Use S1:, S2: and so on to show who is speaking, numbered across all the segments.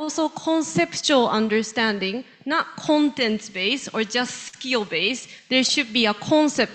S1: also conceptual understanding, not content-based or just skill-based. There should be a concept.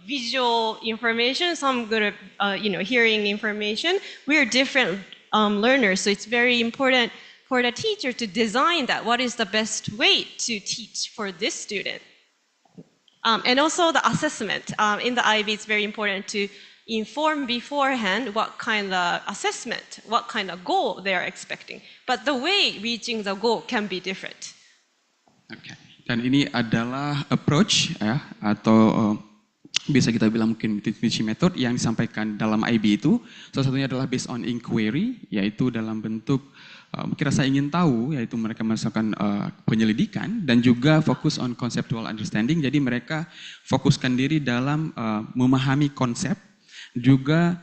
S1: Visual information, some good at hearing information. We're different learners, so it's very important for the teacher to design that. What is the best way to teach for this student? And also the assessment. In the IB, it's very important to inform beforehand what kind of assessment, what kind of goal they are expecting. But the way reaching the goal can be different.
S2: Okay. Dan ini adalah approach ya, atau bisa kita bilang mungkin teaching method yang disampaikan dalam IB itu. Salah satunya adalah based on inquiry, yaitu dalam bentuk mungkin rasa ingin tahu, yaitu mereka melakukan penyelidikan, dan juga fokus on conceptual understanding. Jadi mereka fokuskan diri dalam memahami konsep, juga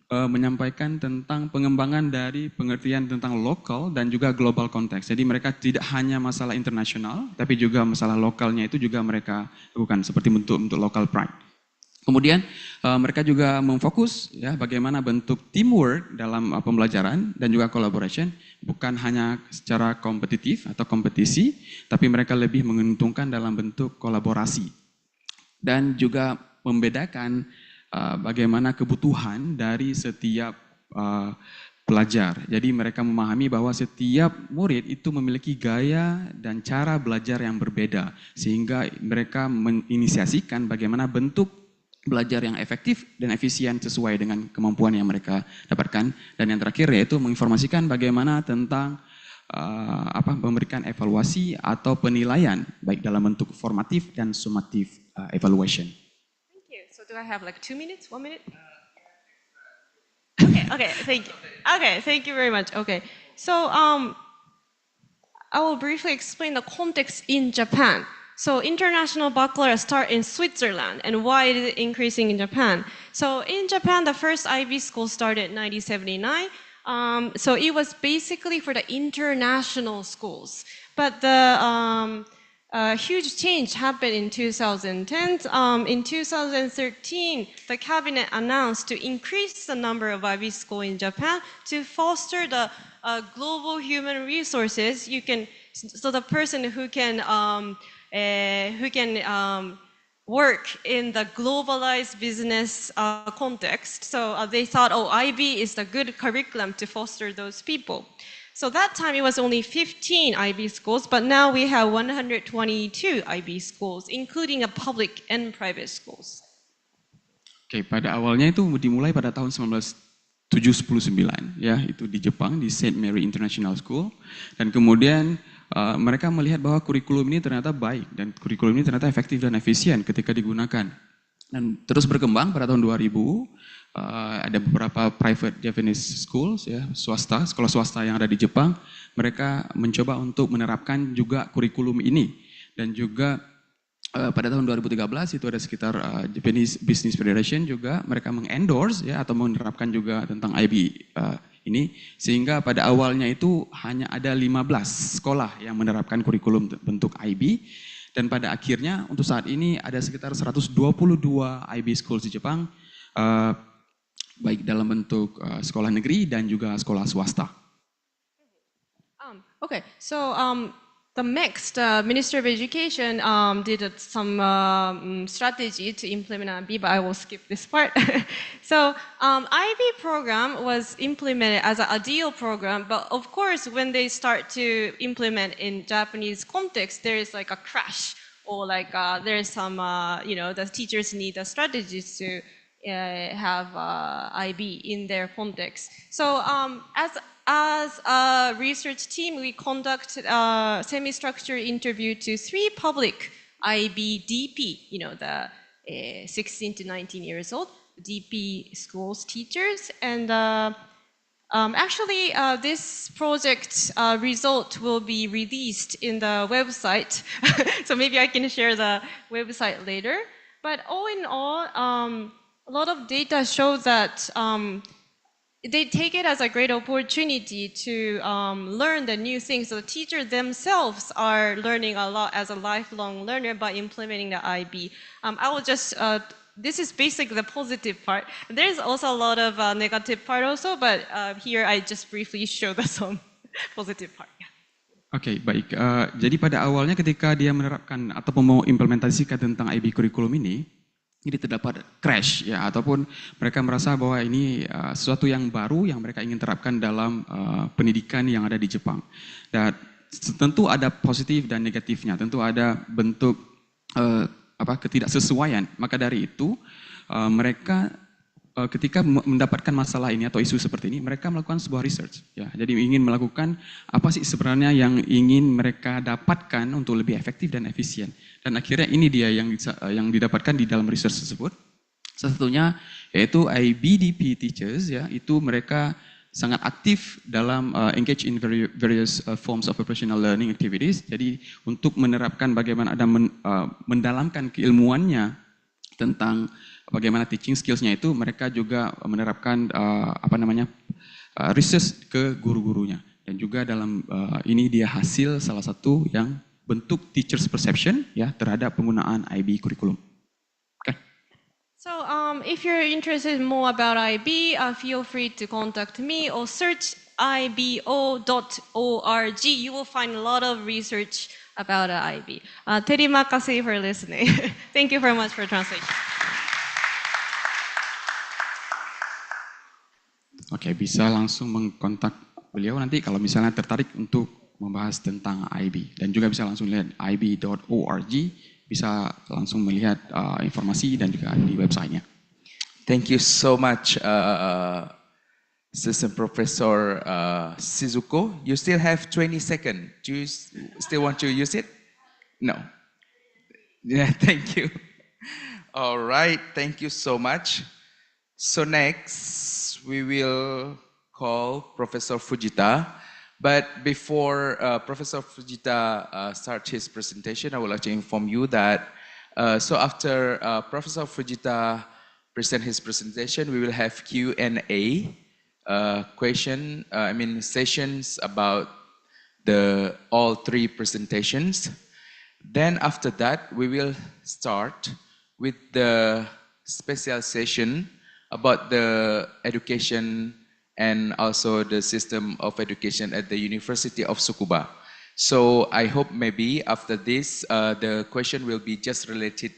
S2: menyampaikan tentang pengembangan dari pengertian tentang lokal dan juga global konteks. Jadi mereka tidak hanya masalah internasional, tapi juga masalah lokalnya itu juga mereka lakukan seperti bentuk local pride. Kemudian mereka juga memfokus ya bagaimana bentuk teamwork dalam pembelajaran dan juga collaboration, bukan hanya secara kompetitif atau kompetisi, tapi mereka lebih menguntungkan dalam bentuk kolaborasi. Dan juga membedakan bagaimana kebutuhan dari setiap pelajar. Jadi mereka memahami bahwa setiap murid itu memiliki gaya dan cara belajar yang berbeda, sehingga mereka menginisiasikan bagaimana bentuk belajar yang efektif dan efisien sesuai dengan kemampuan yang mereka dapatkan. Dan yang terakhir yaitu menginformasikan bagaimana tentang memberikan evaluasi atau penilaian baik dalam bentuk formatif dan sumatif evaluation.
S1: Thank you. So do I have like 2 minutes, 1 minute? Okay, thank you. Okay, thank you very much. Okay, so I will briefly explain the context in Japan. So international baccalaureate start in Switzerland, and why is it increasing in Japan? So in Japan, the first IB school started in 1979. So it was basically for the international schools. But the huge change happened in 2010. In 2013, the cabinet announced to increase the number of IB schools in Japan to foster the global human resources. So the person who can work in the globalized business context. So they thought, IB is the good curriculum to foster those people. So that time it was only 15 IB schools, but now we have 122 IB schools, including a public and private schools.
S2: Oke, pada awalnya itu dimulai pada tahun 1979, ya, itu di Jepang, di St. Mary International School, dan kemudian mereka melihat bahwa kurikulum ini ternyata baik dan kurikulum ini ternyata efektif dan efisien ketika digunakan. Dan terus berkembang pada tahun 2000, ada beberapa private Japanese schools, ya, sekolah swasta yang ada di Jepang, mereka mencoba untuk menerapkan juga kurikulum ini. Dan juga pada tahun 2013 itu ada sekitar Japanese Business Federation juga mereka mengendorse ya atau menerapkan juga tentang IB ini, sehingga pada awalnya itu hanya ada 15 sekolah yang menerapkan kurikulum bentuk IB, dan pada akhirnya untuk saat ini ada sekitar 122 IB schools di Jepang, baik dalam bentuk sekolah negeri dan juga sekolah swasta.
S1: Okay, so the next Minister of Education did some strategy to implement IB, but I will skip this part. So IB program was implemented as an ideal program, but of course when they start to implement in Japanese context, there is like a crash, or like there's some, the teachers need the strategies to have IB in their context. So as a research team, we conducted a semi-structured interview to 3 public IBDP, the 16 to 19 years old DP schools teachers. And actually, this project result will be released in the website. So maybe I can share the website later. But all in all, a lot of data show that they take it as a great opportunity to learn the new things. So the teachers themselves are learning a lot as a lifelong learner by implementing the IB. I will just, this is basically the positive part. There's also a lot of negative part also, but here I just briefly show the some positive part.
S2: Oke, baik. Jadi pada awalnya ketika dia menerapkan ataupun mau implementasikan tentang IB kurikulum ini terdapat crash ya, ataupun mereka merasa bahwa ini sesuatu yang baru yang mereka ingin terapkan dalam pendidikan yang ada di Jepang. Dan tentu ada positif dan negatifnya, tentu ada bentuk ketidaksesuaian. Maka dari itu mereka ketika mendapatkan masalah ini atau isu seperti ini, mereka melakukan sebuah research. Ya, jadi ingin melakukan apa sih sebenarnya yang ingin mereka dapatkan untuk lebih efektif dan efisien. Dan akhirnya ini dia yang didapatkan di dalam research tersebut. Salah satunya yaitu IBDP teachers, ya, itu mereka sangat aktif dalam engage in various forms of professional learning activities. Jadi untuk menerapkan bagaimana ada mendalamkan keilmuannya tentang bagaimana teaching skills-nya itu, mereka juga menerapkan research ke guru-gurunya. Dan juga dalam ini dia hasil salah satu yang bentuk teachers perception ya terhadap penggunaan IB kurikulum. Okay.
S1: So if you're interested more about IB, feel free to contact me or search ibo.org. You will find a lot of research about IB. Terima kasih for listening. Thank you very much for translation.
S2: Oke, bisa langsung mengkontak beliau nanti kalau misalnya tertarik untuk membahas tentang IB. Dan juga bisa langsung lihat ib.org, bisa langsung melihat informasi dan juga di websitenya.
S3: Thank you so much, Assistant Professor Shizuko. You still have 20 seconds. Do you still want to use it? No. Yeah, thank you. All right, thank you so much. So next, we will call Professor Fujita. But before Professor Fujita starts his presentation, I would like to inform you that so after Professor Fujita present his presentation, we will have Q&A sessions about all three presentations. Then after that, we will start with the special session about the education and also the system of education at the University of Tsukuba. So I hope maybe after this, the question will be just related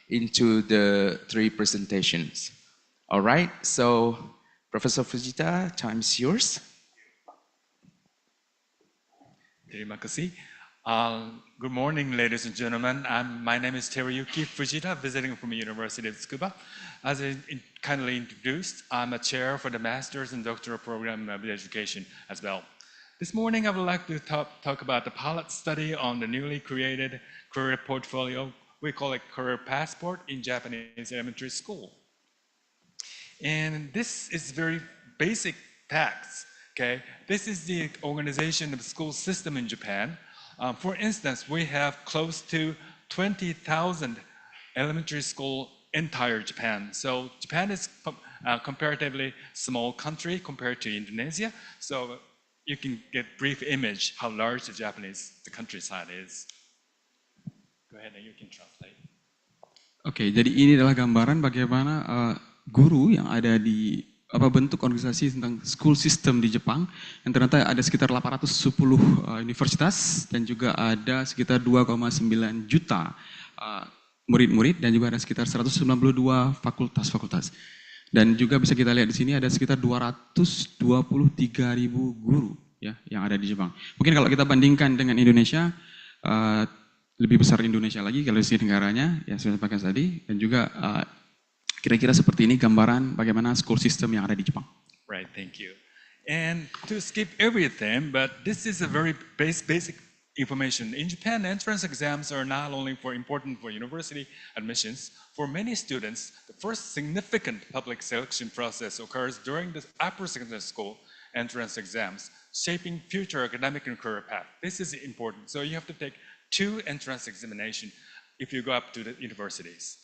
S3: into the three presentations. All right, so Professor Fujita, time is yours.
S4: Terima kasih. Good morning, ladies and gentlemen. My name is Teruyuki Fujita, visiting from the University of Tsukuba. As I kindly introduced, I'm a chair for the Master's and Doctoral Program of Education as well. This morning, I would like to talk about the pilot study on the newly created career portfolio. We call it Career Passport in Japanese elementary school. And this is very basic facts, okay? This is the organization of the school system in Japan. For instance, we have close to 20,000 elementary school entire Japan. So Japan is a comparatively small country compared to Indonesia. So you can get brief image how large the countryside is. Go ahead and you can translate.
S2: Oke, jadi ini adalah gambaran bagaimana guru yang ada di bentuk organisasi tentang school system di Jepang, yang ternyata ada sekitar 810 universitas dan juga ada sekitar 2,9 juta murid-murid dan juga ada sekitar 192 fakultas-fakultas. Dan juga bisa kita lihat di sini ada sekitar 223.000 guru ya yang ada di Jepang. Mungkin kalau kita bandingkan dengan Indonesia, lebih besar Indonesia lagi kalau di sini negaranya yang saya sampaikan tadi, dan juga kira-kira seperti ini gambaran bagaimana school system yang ada di Jepang.
S4: Right, thank you. And to skip everything, but this is a very basic information. In Japan, entrance exams are not only important for university admissions. For many students, the first significant public selection process occurs during the upper secondary school entrance exams, shaping future academic and career path. This is important. So you have to take 2 entrance examination if you go up to the universities.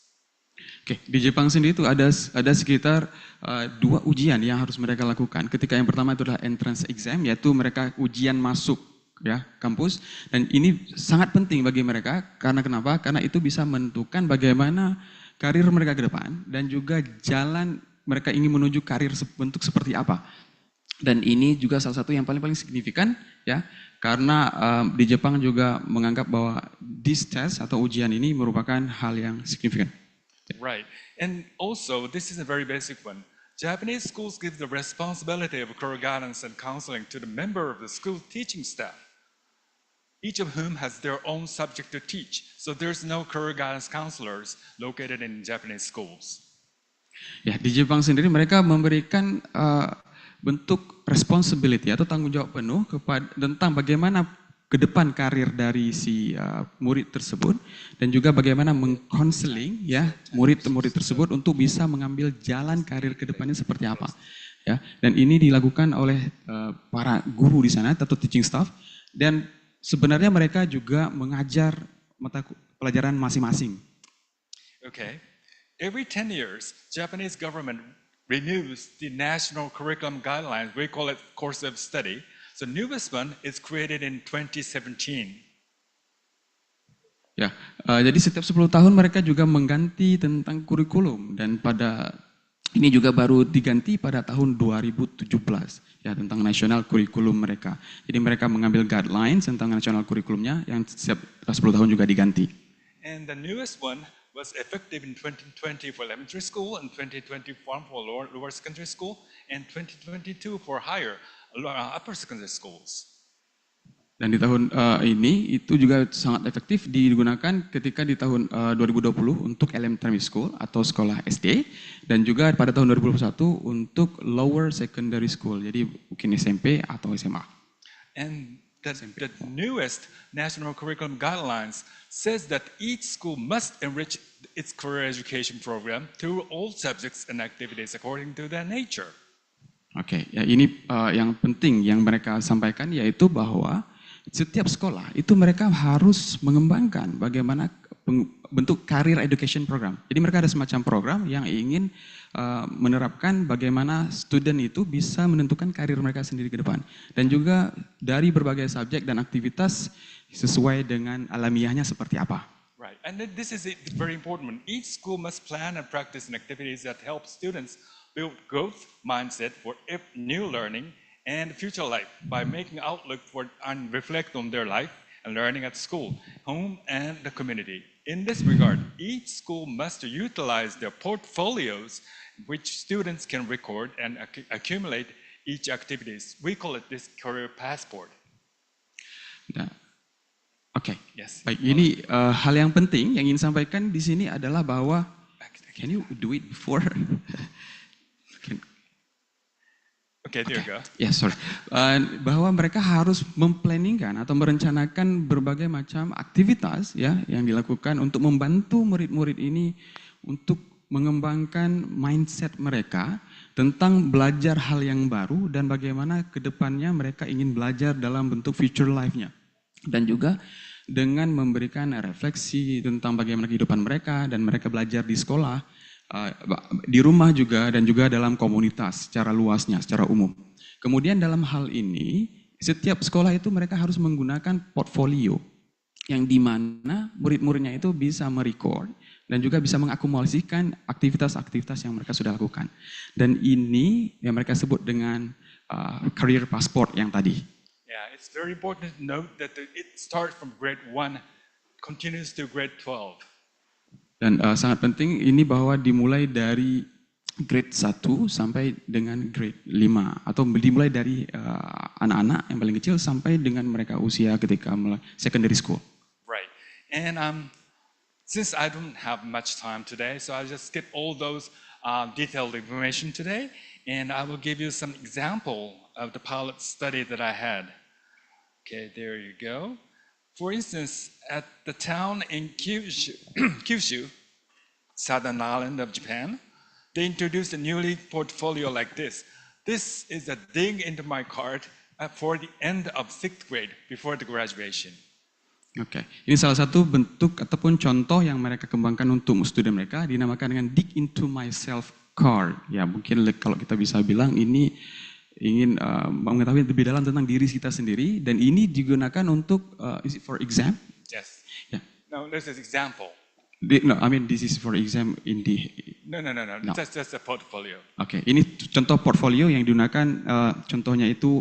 S2: Oke, di Jepang sendiri itu ada sekitar 2 ujian yang harus mereka lakukan. Ketika yang pertama itu adalah entrance exam, yaitu mereka ujian masuk ya kampus, dan ini sangat penting bagi mereka karena kenapa? Karena itu bisa menentukan bagaimana karir mereka ke depan dan juga jalan mereka ingin menuju karir bentuk seperti apa. Dan ini juga salah satu yang paling signifikan ya, karena di Jepang juga menganggap bahwa this test atau ujian ini merupakan hal yang signifikan.
S4: Right. And also, this is a very basic one. Japanese schools give the responsibility of career guidance and counseling to the member of the school teaching staff, each of whom has their own subject to teach. So there's no career guidance counselors located in Japanese schools.
S2: Ya, di Jepang sendiri mereka memberikan bentuk responsibility atau tanggung jawab penuh tentang bagaimana ke depan karir dari si murid tersebut dan juga bagaimana mengkonseling ya murid-murid tersebut untuk bisa mengambil jalan karir ke depannya seperti apa ya, dan ini dilakukan oleh para guru di sana atau teaching staff, dan sebenarnya mereka juga mengajar mata pelajaran masing-masing.
S4: Okay. Every 10 years, Japanese government renews the national curriculum guidelines. We call it course of study. The newest one is created in 2017.
S2: Ya, jadi setiap 10 tahun mereka juga mengganti tentang kurikulum, dan pada ini juga baru diganti pada tahun 2017 ya tentang nasional kurikulum mereka. Jadi mereka mengambil guidelines tentang nasional kurikulumnya yang setiap 10 tahun juga diganti.
S4: And the newest one was effective in 2020 for elementary school and 2021 for lower secondary school and 2022 for higher upper secondary schools.
S2: Dan di tahun ini itu juga sangat efektif digunakan ketika di tahun 2020 untuk elementary school atau sekolah SD, dan juga pada tahun 2021 untuk lower secondary school, jadi mungkin SMP atau SMA.
S4: And the newest national curriculum guidelines says that each school must enrich its career education program through all subjects and activities according to their nature.
S2: Oke, ya ini yang penting yang mereka sampaikan, yaitu bahwa setiap sekolah itu mereka harus mengembangkan bagaimana bentuk career education program. Jadi mereka ada semacam program yang ingin menerapkan bagaimana student itu bisa menentukan karir mereka sendiri ke depan. Dan juga dari berbagai subjek dan aktivitas sesuai dengan alamiahnya seperti apa.
S4: Right, and this is very important. Each school must plan and practice activities that help students build growth mindset for new learning and future life by making outlook for and reflect on their life and learning at school, home, and the community. In this regard, each school must utilize their portfolios, which students can record and accumulate each activities. We call it this career passport.
S2: Nah, Oke,
S4: Yes.
S2: baik. Ini hal yang penting yang ingin sampaikan di sini adalah bahwa can you do it before?
S4: Okay, there you go.
S2: Ya, sorry. Bahwa mereka harus memplanningkan atau merencanakan berbagai macam aktivitas ya yang dilakukan untuk membantu murid-murid ini untuk mengembangkan mindset mereka tentang belajar hal yang baru dan bagaimana ke depannya mereka ingin belajar dalam bentuk future life-nya. Dan juga dengan memberikan refleksi tentang bagaimana kehidupan mereka dan mereka belajar di sekolah, di rumah juga, dan juga dalam komunitas secara luasnya, secara umum. Kemudian dalam hal ini, setiap sekolah itu mereka harus menggunakan portfolio yang dimana murid-muridnya itu bisa merecord dan juga bisa mengakumulasikan aktivitas-aktivitas yang mereka sudah lakukan. Dan ini yang mereka sebut dengan career passport yang tadi.
S4: Yeah, it's very important to note that it starts from grade 1, continues to grade 12.
S2: Dan sangat penting ini bahwa dimulai dari grade 1 sampai dengan grade 5 atau dimulai dari anak-anak yang paling kecil sampai dengan mereka usia ketika mulai secondary school.
S4: Right. And since I don't have much time today, so I'll just skip all those detailed information today, and I will give you some example of the pilot study that I had. Okay, there you go. For instance, at the town in Kyushu, Kyushu, southern island of Japan, they introduced a newly portfolio like this. This is a dig into my card for the end of 6th grade before the graduation.
S2: Oke, ini salah satu bentuk ataupun contoh yang mereka kembangkan untuk student mereka dinamakan dengan dig into myself card. Ya, mungkin kalau kita bisa bilang ini ingin mengetahui lebih dalam tentang diri kita sendiri dan ini digunakan untuk is it for exam?
S4: Yes.
S2: Yeah.
S4: Now, this is example.
S2: No, I mean this is for exam in the.
S4: No. That's just a portfolio.
S2: Oke, ini contoh portfolio yang digunakan contohnya itu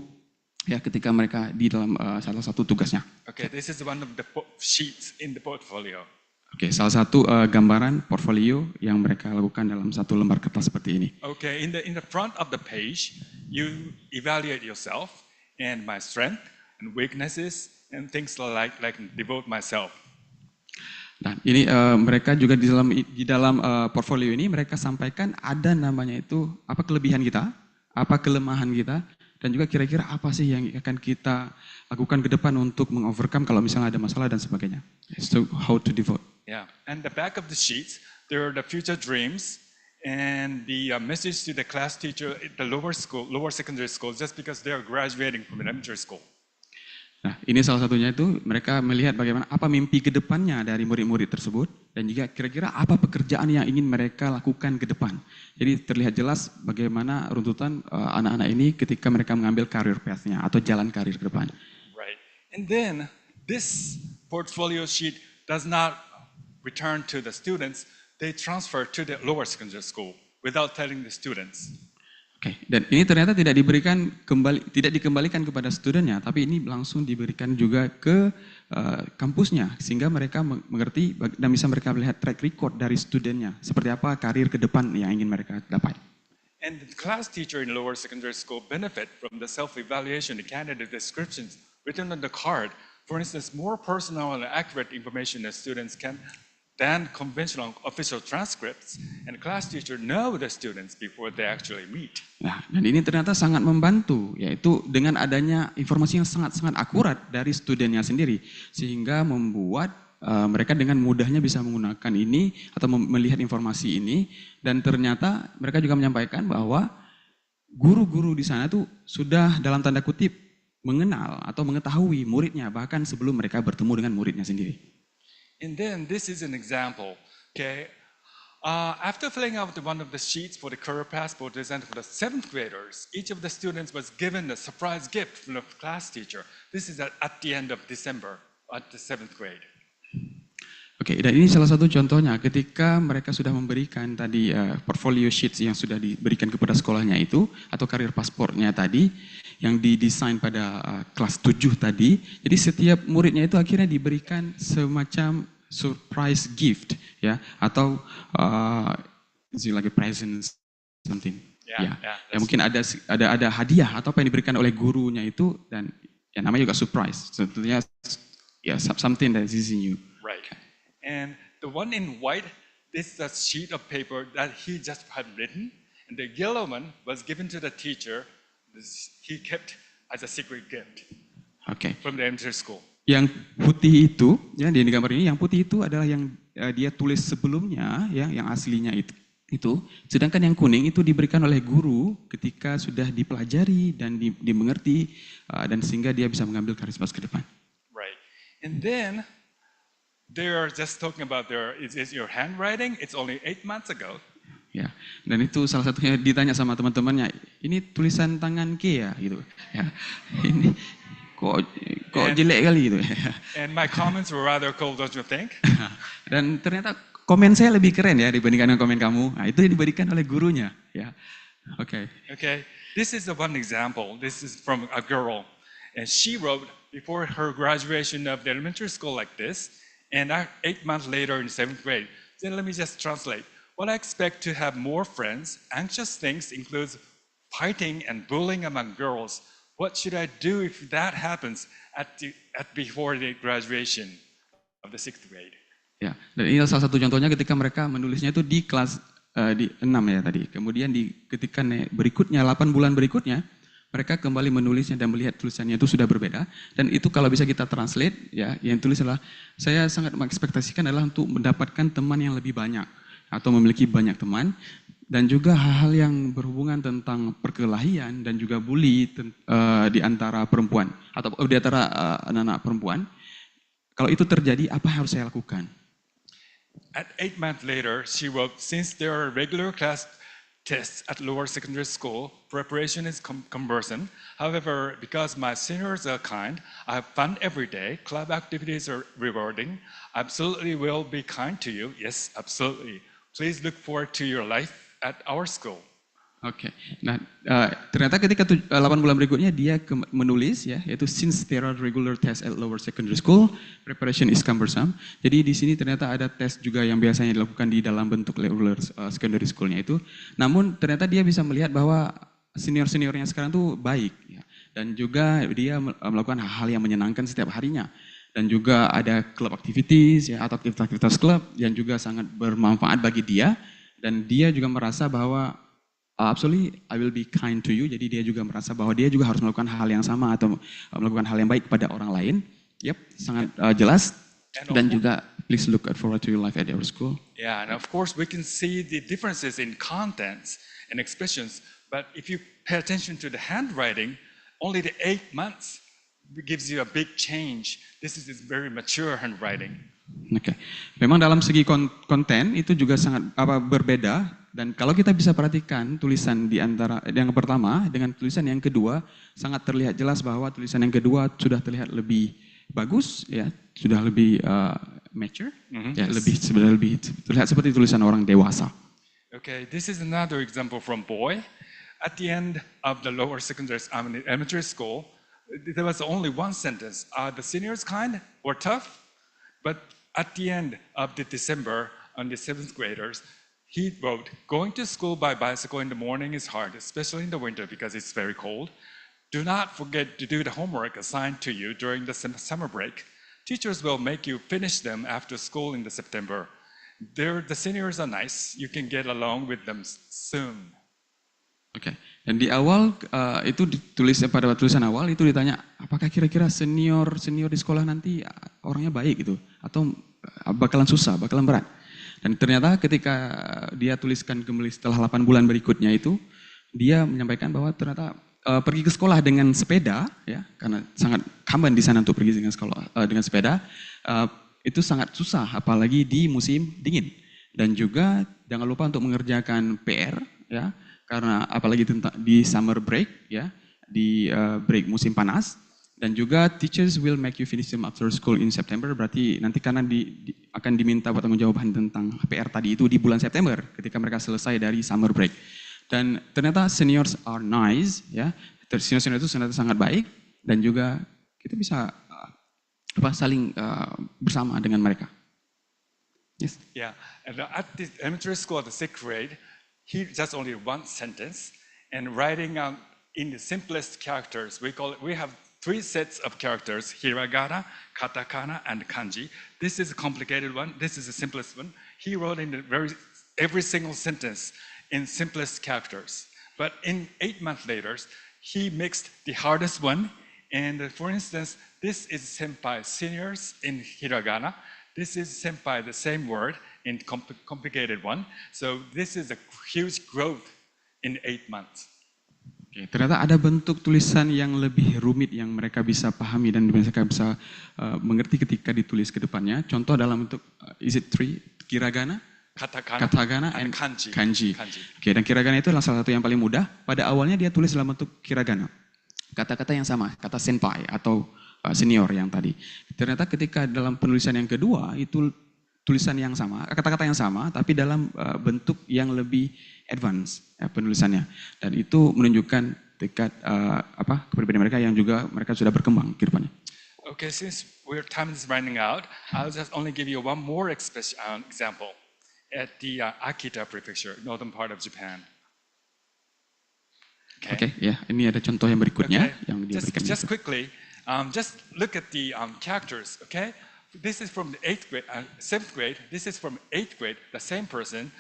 S2: ya ketika mereka di dalam salah satu tugasnya.
S4: Okay, this is one of the sheets in the portfolio.
S2: Oke, salah satu gambaran portfolio yang mereka lakukan dalam satu lembar kertas seperti ini.
S4: Okay, in the front of the page, you evaluate yourself and my strength and weaknesses and things like devote myself.
S2: Nah, ini mereka juga di dalam portfolio ini mereka sampaikan ada namanya itu apa kelebihan kita, apa kelemahan kita, dan juga kira-kira apa sih yang akan kita lakukan ke depan untuk mengovercome kalau misalnya ada masalah dan sebagainya. So how to devote.
S4: Yeah, and the back of the sheets, there are the future dreams and the message to the class teacher at the lower secondary school, just because they are graduating from elementary school.
S2: Nah, ini salah satunya itu mereka melihat bagaimana apa mimpi ke depannya dari murid-murid tersebut dan juga kira-kira apa pekerjaan yang ingin mereka lakukan ke depan. Jadi terlihat jelas bagaimana runtutan anak-anak ini ketika mereka mengambil career path-nya atau jalan karir ke depan.
S4: Right. And then this portfolio sheet does not return to the students, they transfer to the lower secondary school without telling the students.
S2: Oke, dan ini ternyata tidak dikembalikan kepada studentnya, tapi ini langsung diberikan juga ke kampusnya sehingga mereka mengerti dan bisa mereka melihat track record dari studentnya seperti apa karir ke depan yang ingin mereka dapat.
S4: And the class teacher in lower secondary school benefit from the self-evaluation, the candidate descriptions written on the card. For instance, more personal and accurate information that students can than conventional official transcripts, and class teacher know the students before they actually meet.
S2: Nah, dan ini ternyata sangat membantu, yaitu dengan adanya informasi yang sangat-sangat akurat dari studennya sendiri, sehingga membuat mereka dengan mudahnya bisa menggunakan ini atau melihat informasi ini, dan ternyata mereka juga menyampaikan bahwa guru-guru di sana tuh sudah dalam tanda kutip mengenal atau mengetahui muridnya bahkan sebelum mereka bertemu dengan muridnya sendiri.
S4: And then this is an example. Okay, after filling out one of the sheets for the career passport designed for the 7th graders, each of the students was given a surprise gift from the class teacher. This is at the end of December at the 7th grade.
S2: Oke, dan ini salah satu contohnya ketika mereka sudah memberikan tadi portfolio sheets yang sudah diberikan kepada sekolahnya itu atau karir pasportnya tadi yang didesain pada kelas 7 tadi. Jadi setiap muridnya itu akhirnya diberikan semacam surprise gift ya atau like a present something. Ya mungkin ada hadiah atau apa yang diberikan oleh gurunya itu dan ya namanya juga surprise. Tentunya ya something that is in you.
S4: Right. And the one in white, this is a sheet of paper that he just had written, and the yellow one was given to the teacher. He kept as a secret gift from the elementary school.
S2: Yang putih itu, ya di gambar ini, yang putih itu adalah yang dia tulis sebelumnya, ya, yang aslinya itu. Sedangkan yang kuning itu diberikan oleh guru ketika sudah dipelajari dan dimengerti, dan sehingga dia bisa mengambil karir ke depan.
S4: Right. And then they are just talking about is your handwriting? It's only 8 months ago.
S2: Ya, dan itu salah satunya ditanya sama teman-temannya, ini tulisan tangan K ya, gitu. Ya, ini kok jelek kali gitu.
S4: And my comments were rather cool, don't you think?
S2: Dan ternyata komen saya lebih keren ya dibandingkan dengan komen kamu. Nah, itu diberikan oleh gurunya, ya. Oke.
S4: Okay, this is the one example. This is from a girl, and she wrote before her graduation of the elementary school like this, and 8 months later in 7th grade. Then let me just translate. What I expect to have more friends, anxious things includes fighting and bullying among girls. What should I do if that happens before the graduation of the 6th grade?
S2: Ya, dan ini salah satu contohnya ketika mereka menulisnya itu di kelas di 6 ya tadi. Kemudian ketika berikutnya 8 bulan berikutnya mereka kembali menulisnya dan melihat tulisannya itu sudah berbeda. Dan itu kalau bisa kita translate, ya, yang tulis adalah, saya sangat mengekspektasikan adalah untuk mendapatkan teman yang lebih banyak atau memiliki banyak teman. Dan juga hal-hal yang berhubungan tentang perkelahian dan juga bully di antara perempuan atau di antara anak-anak perempuan. Kalau itu terjadi, apa yang harus saya lakukan?
S4: At 8 months later, she wrote, since there are regular class tests at lower secondary school, preparation is cumbersome. However, because my seniors are kind, I have fun every day, club activities are rewarding, absolutely will be kind to you. Yes, absolutely. Please look forward to your life at our school.
S2: Oke, nah ternyata ketika 8 bulan berikutnya dia menulis ya, yaitu since there are regular tests at lower secondary school, preparation is cumbersome. Jadi di sini ternyata ada tes juga yang biasanya dilakukan di dalam bentuk regular secondary schoolnya itu. Namun ternyata dia bisa melihat bahwa senior-seniornya sekarang tuh baik, ya. Dan juga dia melakukan hal-hal yang menyenangkan setiap harinya. Dan juga ada club activities ya, atau aktivitas klub yang juga sangat bermanfaat bagi dia. Dan dia juga merasa bahwa absolutely I will be kind to you. Jadi dia juga merasa bahwa dia juga harus melakukan hal yang sama atau melakukan hal yang baik kepada orang lain. Yep, sangat jelas. Dan juga please look forward to your life at our school.
S4: Yeah, and of course we can see the differences in contents and expressions. But if you pay attention to the handwriting, only the 8 months gives you a big change. This is very mature handwriting.
S2: Oke, memang dalam segi konten itu juga sangat berbeda, dan kalau kita bisa perhatikan tulisan di antara yang pertama dengan tulisan yang kedua sangat terlihat jelas bahwa tulisan yang kedua sudah terlihat lebih bagus, ya, sudah lebih mature, ya, yes. lebih terlihat seperti tulisan orang dewasa.
S4: Okay, this is another example from boy. At the end of the lower secondary, elementary school, there was only one sentence. The seniors kind were tough, but at the end of the December, on the 7th graders, he wrote, going to school by bicycle in the morning is hard, especially in the winter because it's very cold. Do not forget to do the homework assigned to you during the summer break. Teachers will make you finish them after school in the September. The seniors are nice. You can get along with them soon.
S2: Oke, dan di awal itu ditulis pada tulisan awal itu ditanya, apakah kira-kira senior di sekolah nanti orangnya baik gitu atau bakalan susah, bakalan berat. Dan ternyata ketika dia tuliskan kembali setelah 8 bulan berikutnya itu, dia menyampaikan bahwa ternyata pergi ke sekolah dengan sepeda, ya, karena sangat common di sana untuk pergi dengan sepeda, itu sangat susah, apalagi di musim dingin. Dan juga jangan lupa untuk mengerjakan PR, ya, karena apalagi di summer break, ya, di break musim panas. Dan juga teachers will make you finish them after school in September, berarti nanti karena akan diminta pertanggungjawaban tentang PR tadi itu di bulan September ketika mereka selesai dari summer break. Dan ternyata seniors are nice, ya, senior itu ternyata sangat baik, dan juga kita bisa saling bersama dengan mereka. Yes.
S4: Yeah, and at the elementary school at the 6th grade, he just only one sentence and writing in the simplest characters. We have 3 sets of characters: hiragana, katakana, and kanji. This is a complicated one. This is the simplest one. He wrote in every single sentence in simplest characters. But in 8 months later, he mixed the hardest one. And for instance, this is senpai seniors in hiragana. This is senpai, the same word in complicated one. So this is a huge growth in 8 months.
S2: Oke, ternyata ada bentuk tulisan yang lebih rumit yang mereka bisa pahami dan mereka bisa mengerti ketika ditulis ke depannya. Contoh dalam bentuk is it 3? Hiragana, katakana, and kanji. Oke, dan hiragana itu adalah salah satu yang paling mudah. Pada awalnya dia tulis dalam bentuk hiragana. Kata-kata yang sama, kata senpai atau senior yang tadi. Ternyata ketika dalam penulisan yang kedua itu tulisan yang sama, kata-kata yang sama, tapi dalam bentuk yang lebih advance penulisannya. Dan itu menunjukkan tingkat kepribadian mereka yang juga mereka sudah berkembang ke depannya.
S4: Okay, since our time is running out, I'll just only give you one more example at the Akita Prefecture, northern part of Japan.
S2: Okay, ya, ini ada contoh yang berikutnya yang dia berikan.
S4: Just quickly, just look at the characters, okay? This is from the 7th grade. This is from 8th grade. The same person.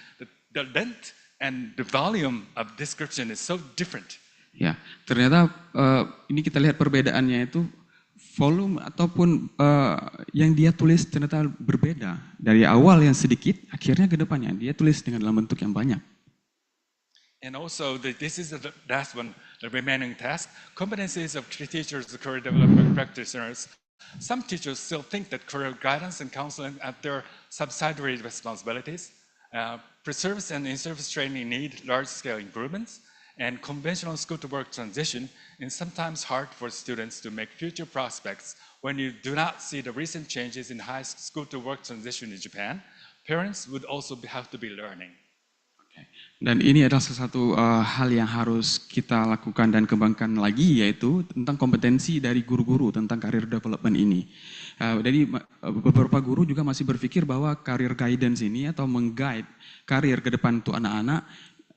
S4: The length and the volume of description is so different.
S2: Ya, ternyata ini kita lihat perbedaannya itu volume ataupun yang dia tulis ternyata berbeda. Dari awal yang sedikit, akhirnya ke depannya dia tulis dengan dalam bentuk yang banyak.
S4: And also, this is the last one, the remaining task, competencies of teachers, career development practitioners. Some teachers still think that career guidance and counseling are their subsidiary responsibilities. Pre-service and in-service training need large-scale improvements, and conventional school-to-work transition is sometimes hard for students to make future prospects when you do not see the recent changes in high school-to-work transition in Japan. Parents would also have to be learning.
S2: Dan ini adalah salah satu hal yang harus kita lakukan dan kembangkan lagi, yaitu tentang kompetensi dari guru-guru tentang career development ini. Jadi beberapa guru juga masih berpikir bahwa career guidance ini atau meng-guide karir ke depan untuk anak-anak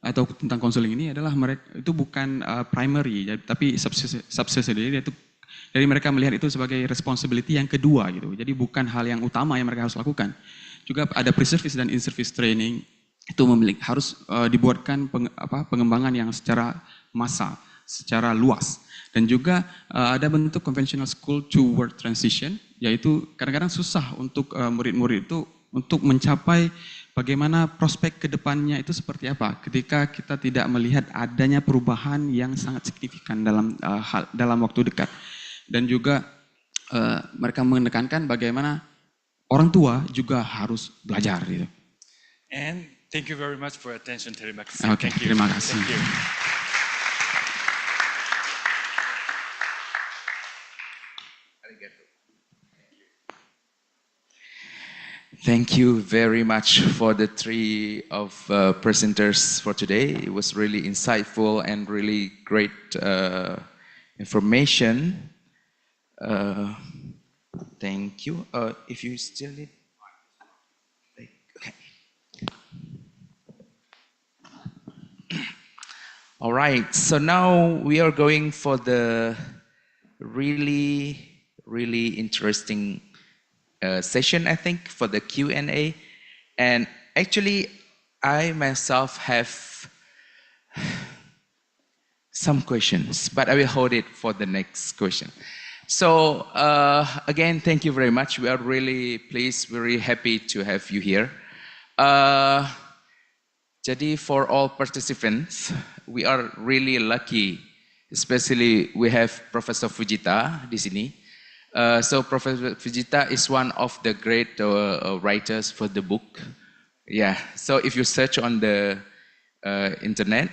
S2: atau tentang konseling ini adalah mereka itu bukan primary, tapi subsidiary, jadi mereka melihat itu sebagai responsibility yang kedua gitu. Jadi bukan hal yang utama yang mereka harus lakukan. Juga ada pre-service dan in-service training. Itu harus dibuatkan pengembangan yang secara massal, secara luas. Dan juga ada bentuk conventional school to work transition, yaitu kadang-kadang susah untuk murid-murid itu untuk mencapai bagaimana prospek ke depannya itu seperti apa ketika kita tidak melihat adanya perubahan yang sangat signifikan dalam waktu dekat. Dan juga mereka menekankan bagaimana orang tua juga harus belajar gitu.
S4: And thank you very much for attention, Terimaki.
S2: Oke, terima kasih.
S4: Thank you.
S3: Thank you very much for the three of presenters for today. It was really insightful and really great information. Thank you. If you still need, okay. All right. So now we are going for the really interesting session, I think, for the Q&A. And actually, I myself have some questions, but I will hold it for the next question. So again, thank you very much. We are really pleased, very happy to have you here. Jadi for all participants, we are really lucky, especially we have Professor Fujita di sini. So Professor Fujita is one of the great writers for the book. Yeah, so if you search on the internet,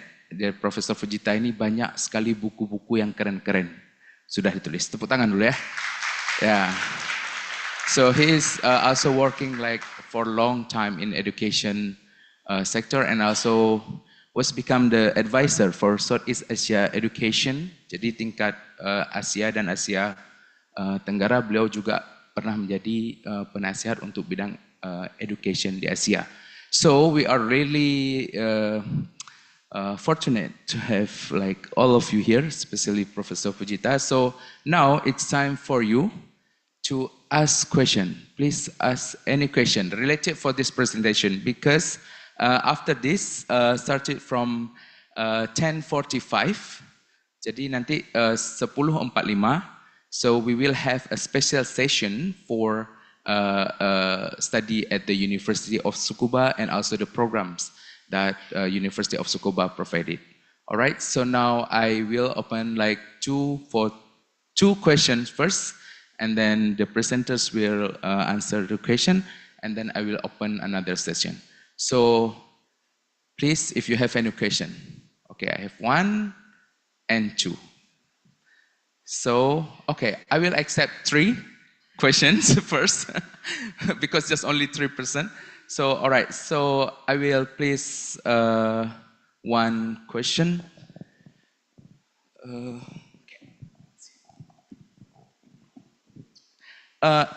S3: Professor Fujita ini banyak sekali buku-buku yang keren-keren sudah ditulis. Tepuk tangan dulu ya. Yeah. So he is also working like for a long time in education sector and also was become the advisor for Southeast Asia education. Jadi tingkat Asia dan Asia Tenggara, beliau juga pernah menjadi penasihat untuk bidang education di Asia. So we are really fortunate to have like all of you here, especially Professor Fujita. So now it's time for you to ask question. Please ask any question related for this presentation because after this started from 10:45. Jadi nanti 10:45. So we will have a special session for study at the University of Tsukuba and also the programs that University of Tsukuba provided. All right, so now I will open like two questions first, and then the presenters will answer the question, and then I will open another session. So please, if you have any question. Okay, I have 1 and 2. So, okay, I will accept 3 questions first because just only 3%. So, all right, so I will please 1 question.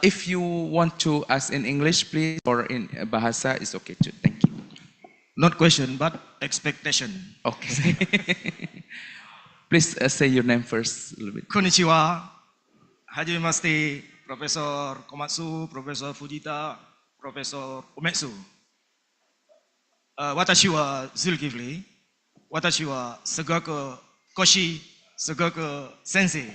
S3: If you want to ask in English, please, or in Bahasa, is okay too. Thank you.
S5: Not question, but expectation.
S3: Okay. Please say your name first a little bit.
S5: Konnichiwa. Hajimemashite, Professor Komatsu, Professor Fujita, Professor Umetsu. Watashi wa Zulkifli. Watashi wa Sagaku Koshi Sugoko Sensei.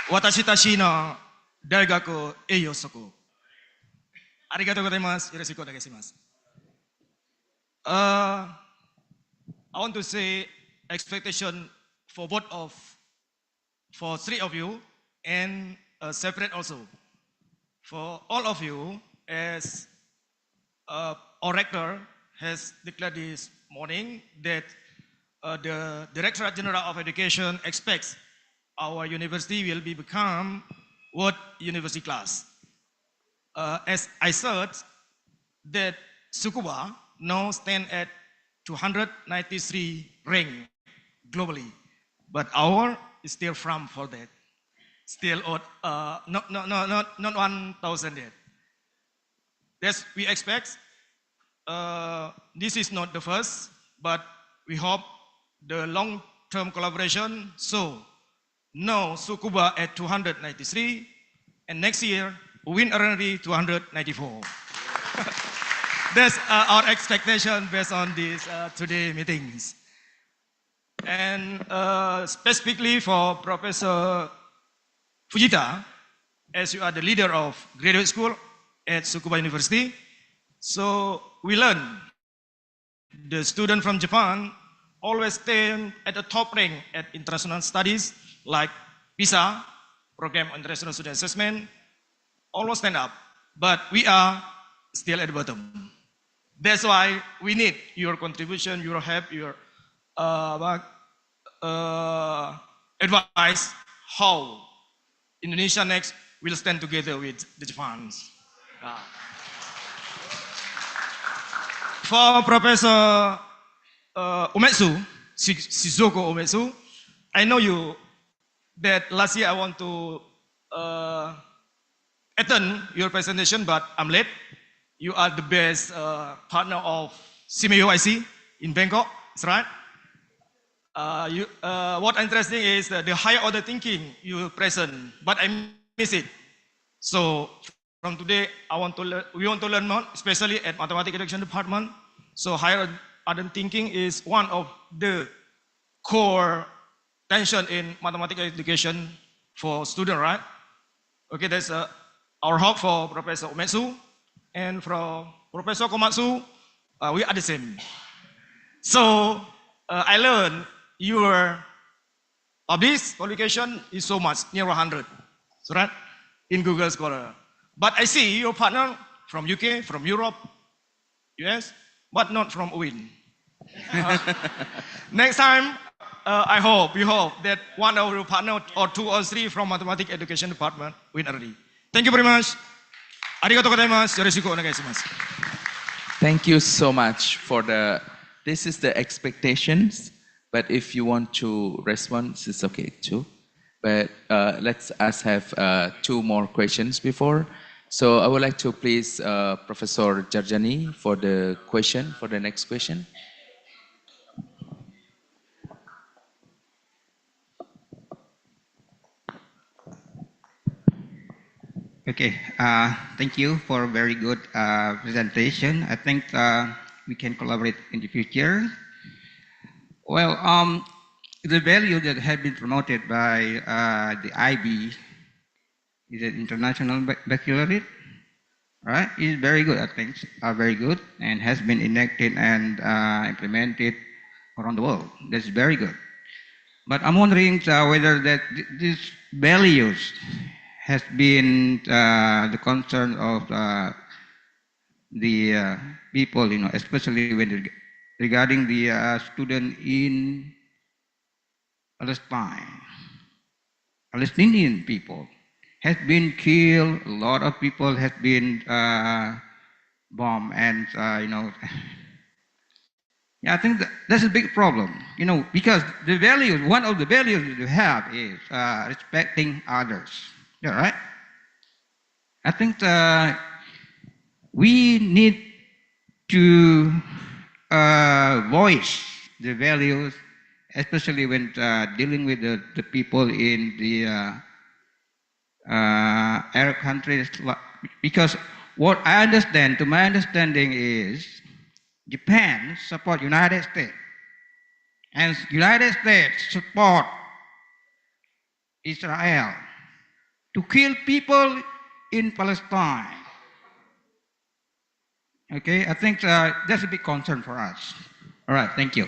S5: Watashi tashi no daigaku eiyo soku. Arigatou gozaimasu. Yoroshiku onegai shimasu. I want to say expectation for for three of you and separate also. For all of you, as our rector has declared this morning that the Directorate General of Education expects our university will become world university class. As I said, that Tsukuba now stand at 293 rank globally, but our is still from for that, still not 1,000 yet. That's we expect. This is not the first, but we hope the long-term collaboration. So now Tsukuba at 293, and next year win already 294. That's our expectation based on these today meetings. And specifically for Professor Fujita, as you are the leader of graduate school at Tsukuba University, so we learn the student from Japan always stay at the top rank at international studies like PISA, Program on International Student Assessment, almost stand up, but we are still at the bottom. That's why we need your contribution, your help, your advice how Indonesia next will stand together with the Japans. For Professor Umetsu, Shizuko Umetsu, I know you that last year I want to attend your presentation, but I'm late. You are the best partner of CMU IC in Bangkok, that's right. What interesting is the higher order thinking you present, but I miss it. So from today, we want to learn more, especially at Mathematics Education Department. So higher order thinking is one of the core tension in mathematics education for students, right? Okay, that's our hope for Professor Umetsu. And from Professor Komatsu, we are the same. So I learned your this publication is so much, near 100, so right, in Google Scholar. But I see your partner from UK, from Europe, US, but not from UIN. Next time, we hope that one of your partner or two or three from Mathematics Education Department win already. Thank you very much. Arigatou gozaimasu. Yoroshiku onegai shimasu.
S3: Thank you so much for this is the expectations, but if you want to respond, it's okay too. But let's us have two more questions before. So I would like to please Professor Jarjani for the next question.
S6: Okay, thank you for a very good presentation. I think we can collaborate in the future. Well, the value that have been promoted by the IB is an international baccalaureate, right? Is very good, I think, very good, and has been enacted and implemented around the world. That's very good. But I'm wondering whether that these values has been the concern of the people, especially when regarding the student in Palestine, Palestinian people has been killed. A lot of people has been bombed, and yeah, I think that's a big problem. Because the values, one of the values that you have is respecting others. Yeah, right? I think we need to voice the values, especially when dealing with the people in the Arab countries. Because what I understand, to my understanding, is Japan support United States, and United States support Israel to kill people in Palestine. Okay, I think that's a big concern for us. All right, thank you.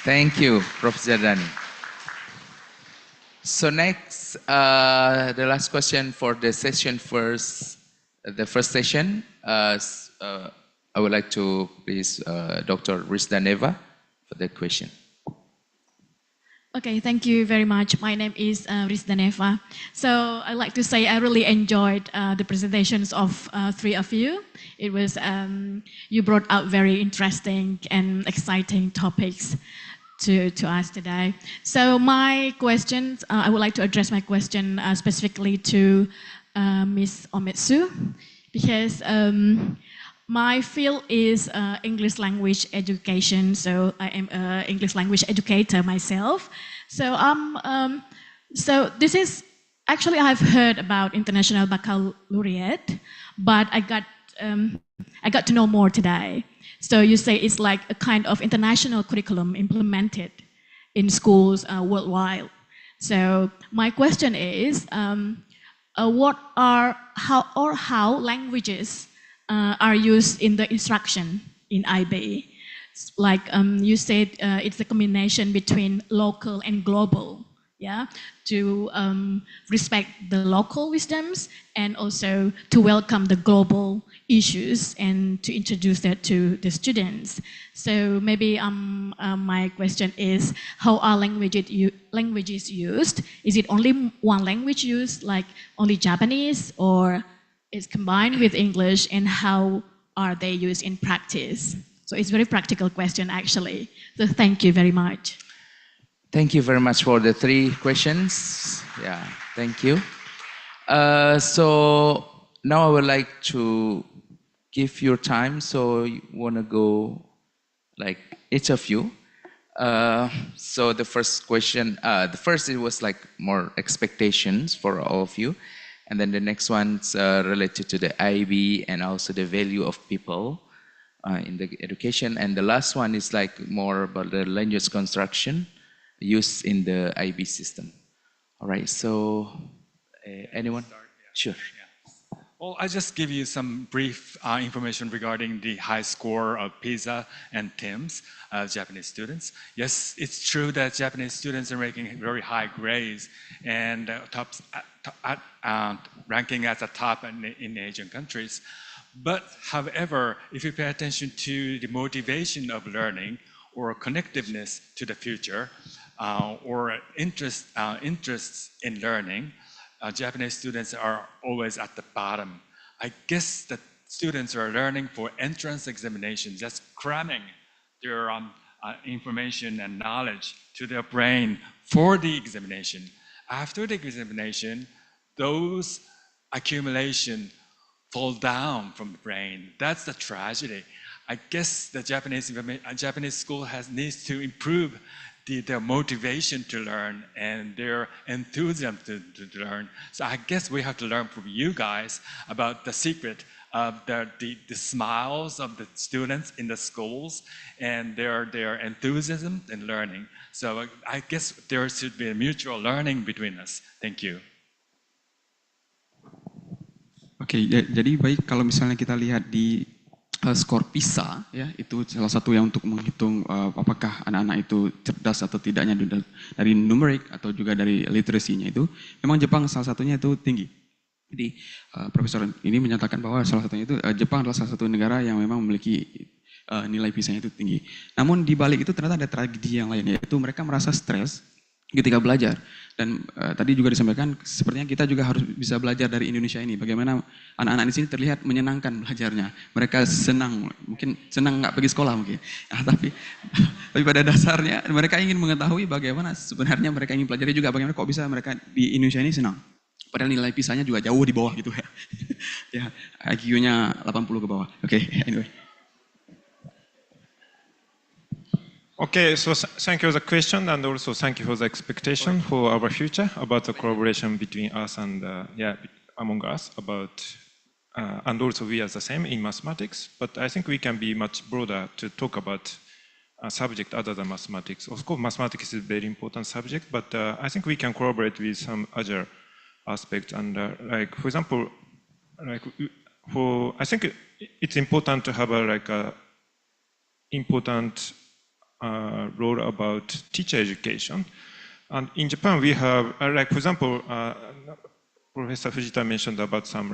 S3: Thank you, Professor Dani. So next, the last question for the session first, the first session, I would like to please Dr. Rizda Neva for the question.
S7: Okay, thank you very much. My name is Rizda Neva. So I'd like to say I really enjoyed the presentations of three of you. It was, you brought out very interesting and exciting topics to us today. So my questions, I would like to address my question specifically to Ms. Ometsu, because my field is English language education, so I am an English language educator myself. So so this is, actually I've heard about International Baccalaureate, but I got to know more today. So you say it's like a kind of international curriculum implemented in schools worldwide. So my question is, how languages are used in the instruction in IB? Like you said, it's a combination between local and global, yeah, to respect the local wisdoms and also to welcome the global issues and to introduce that to the students. So maybe my question is, how are languages used? Is it only one language used, like only Japanese, or is combined with English, and how are they used in practice? So it's a very practical question, actually. So thank you very much.
S3: Thank you very much for the three questions. Yeah, thank you. So now I would like to give your time. So you want to go, like each of you. So the first question, the first it was like more expectations for all of you. And then the next one's related to the IB and also the value of people in the education. And the last one is like more about the language construction used in the IB system. All right, so anyone? Sure.
S4: Well, I just give you some brief information regarding the high score of PISA and TIMSS, Japanese students. Yes, it's true that Japanese students are making very high grades and ranking at the top in Asian countries. But however, if you pay attention to the motivation of learning or connectiveness to the future or interests in learning, Japanese students are always at the bottom. I guess that students are learning for entrance examinations, just cramming their information and knowledge to their brain for the examination. After the examination, those accumulation fall down from the brain. That's the tragedy. I guess the Japanese school needs to improve their motivation to learn and their enthusiasm to learn. So I guess we have to learn from you guys about the secret of the smiles of the students in the schools and their enthusiasm in learning. So I guess there should be a mutual learning between us. Thank you.
S2: Oke, jadi baik kalau misalnya kita lihat di skor PISA, ya itu salah satu yang untuk menghitung apakah anak-anak itu cerdas atau tidaknya dari numerik atau juga dari literasinya itu, memang Jepang salah satunya itu tinggi. Jadi Profesor ini menyatakan bahwa salah satunya itu Jepang adalah salah satu negara yang memang memiliki nilai PISA-nya itu tinggi. Namun di balik itu ternyata ada tragedi yang lain, yaitu mereka merasa stres ketika belajar. Dan tadi juga disampaikan, sepertinya kita juga harus bisa belajar dari Indonesia ini. Bagaimana anak-anak di sini terlihat menyenangkan belajarnya. Mereka senang, mungkin senang nggak pergi sekolah mungkin. Tapi pada dasarnya mereka ingin mengetahui bagaimana sebenarnya mereka ingin pelajari juga. Bagaimana kok bisa mereka di Indonesia ini senang. Padahal nilai PISA-nya juga jauh di bawah gitu ya. Ya, IQ-nya 80 ke bawah. Oke, anyway.
S8: Okay, so thank you for the question, and also thank you for the expectation for our future about the collaboration between us and among us about and also we are the same in mathematics, but I think we can be much broader to talk about a subject other than mathematics. Of course, mathematics is a very important subject, but I think we can collaborate with some other aspects. And like, for example, like I think it's important to have a important role about teacher education. And in Japan, we have, like, for example, Professor Fujita mentioned about some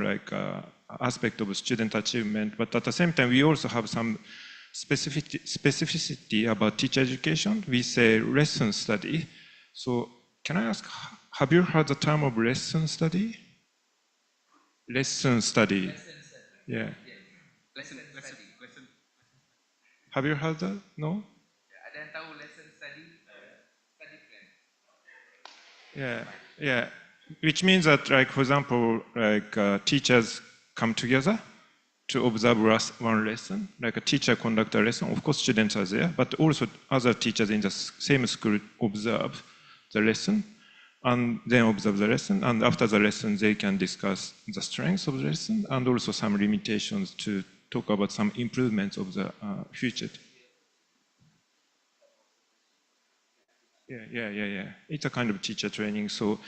S8: aspect of student achievement, but at the same time, we also have some specificity about teacher education. We say lesson study. So can I ask, have you heard the term of lesson study? Lesson study. Yeah.
S3: Lesson.
S8: Have you heard that? No?
S3: Ada yang tahu lesson study? Study plan.
S8: Yeah. Which means that, like, for example, teachers come together to observe one lesson, like a teacher conduct a lesson. Of course, students are there, but also other teachers in the same school observe the lesson and then observe the lesson. And after the lesson, they can discuss the strengths of the lesson and also some limitations to talk about some improvements of the future. Yeah. It's a kind of teacher training. So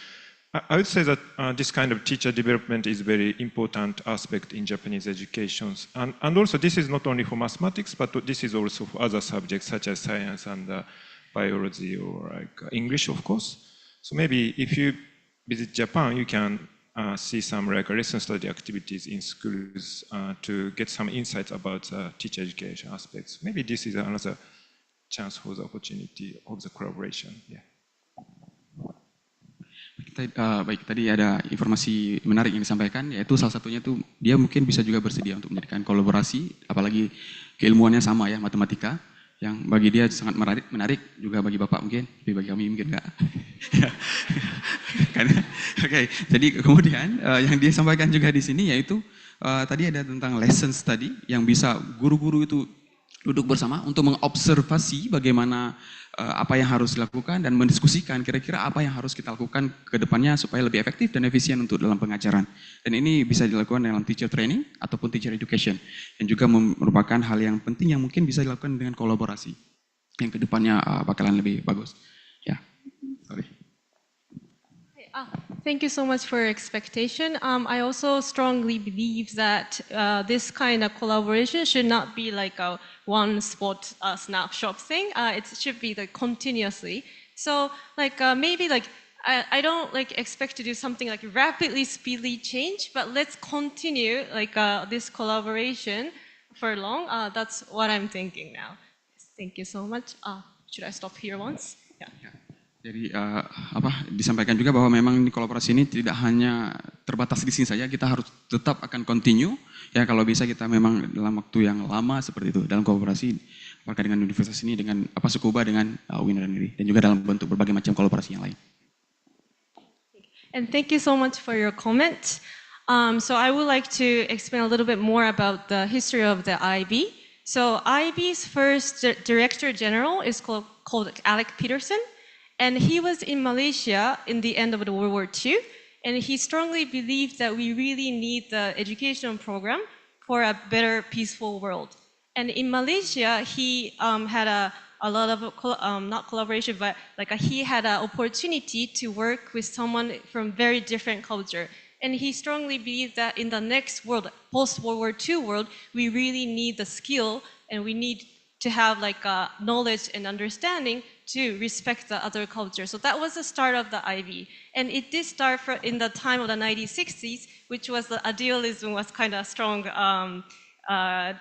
S8: I would say that this kind of teacher development is very important aspect in Japanese education. And also this is not only for mathematics, but this is also for other subjects such as science and biology or like English, of course. So maybe if you visit Japan, you can see some like lesson study activities in schools to get some insights about teacher education aspects. Maybe this is another chance for the opportunity of the collaboration. Yeah.
S2: Baik, tadi ada informasi menarik yang disampaikan, yaitu salah satunya tuh dia mungkin bisa juga bersedia untuk menjadikan kolaborasi, apalagi keilmuannya sama ya, matematika, yang bagi dia sangat menarik juga bagi Bapak mungkin, tapi bagi kami mungkin enggak. Oke, jadi kemudian yang dia sampaikan juga di sini yaitu tadi ada tentang lesson study yang bisa guru-guru itu duduk bersama untuk mengobservasi bagaimana apa yang harus dilakukan dan mendiskusikan kira-kira apa yang harus kita lakukan ke depannya supaya lebih efektif dan efisien untuk dalam pengajaran. Dan ini bisa dilakukan dalam teacher training ataupun teacher education. Dan juga merupakan hal yang penting yang mungkin bisa dilakukan dengan kolaborasi yang ke depannya bakalan lebih bagus. Ya, sorry.
S1: Thank you so much for your expectation. I also strongly believe that this kind of collaboration should not be like a one spot snapshot thing. It should be like continuously. So like maybe like I don't like expect to do something like rapidly, speedily change, but let's continue like this collaboration for long. That's what I'm thinking now. Thank you so much. Should I stop here once? Yeah.
S2: Jadi disampaikan juga bahwa memang kolaborasi ini tidak hanya terbatas di sini saja, kita harus tetap akan continue ya, kalau bisa kita memang dalam waktu yang lama seperti itu dalam kolaborasi apakah dengan universitas ini, dengan Tsukuba, dengan UIN dan UNER, dan juga dalam bentuk berbagai macam kolaborasi yang lain.
S1: And thank you so much for your comment. So I would like to explain a little bit more about the history of the IB. So IB's first Director General is called Alec Peterson. And he was in Malaysia in the end of the World War II, and he strongly believed that we really need the education program for a better, peaceful world. And in Malaysia, he had a lot of, not collaboration, but like he had an opportunity to work with someone from very different culture. And he strongly believed that in the next world, post-World War II world, we really need the skill and we need to have like knowledge and understanding to respect the other culture. So that was the start of the IB. And it did start in the time of the 1960s, which was the idealism was kind of a strong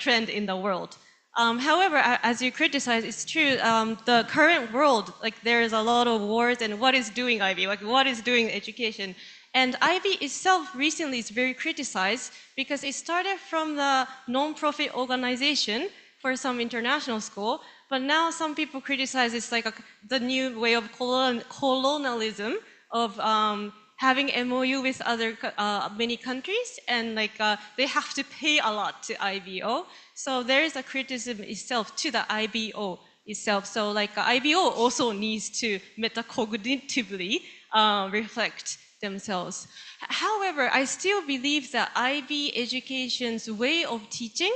S1: trend in the world. However, as you criticize, it's true, the current world, like there is a lot of wars, and what is doing IB? Like what is doing education? And IB itself recently is very criticized because it started from the non-profit organization for some international school, but now some people criticize it's like the new way of colonialism of having MOU with other many countries, and like they have to pay a lot to IBO. So there is a criticism itself to the IBO itself. So like IBO also needs to metacognitively reflect themselves. However, I still believe that IB education's way of teaching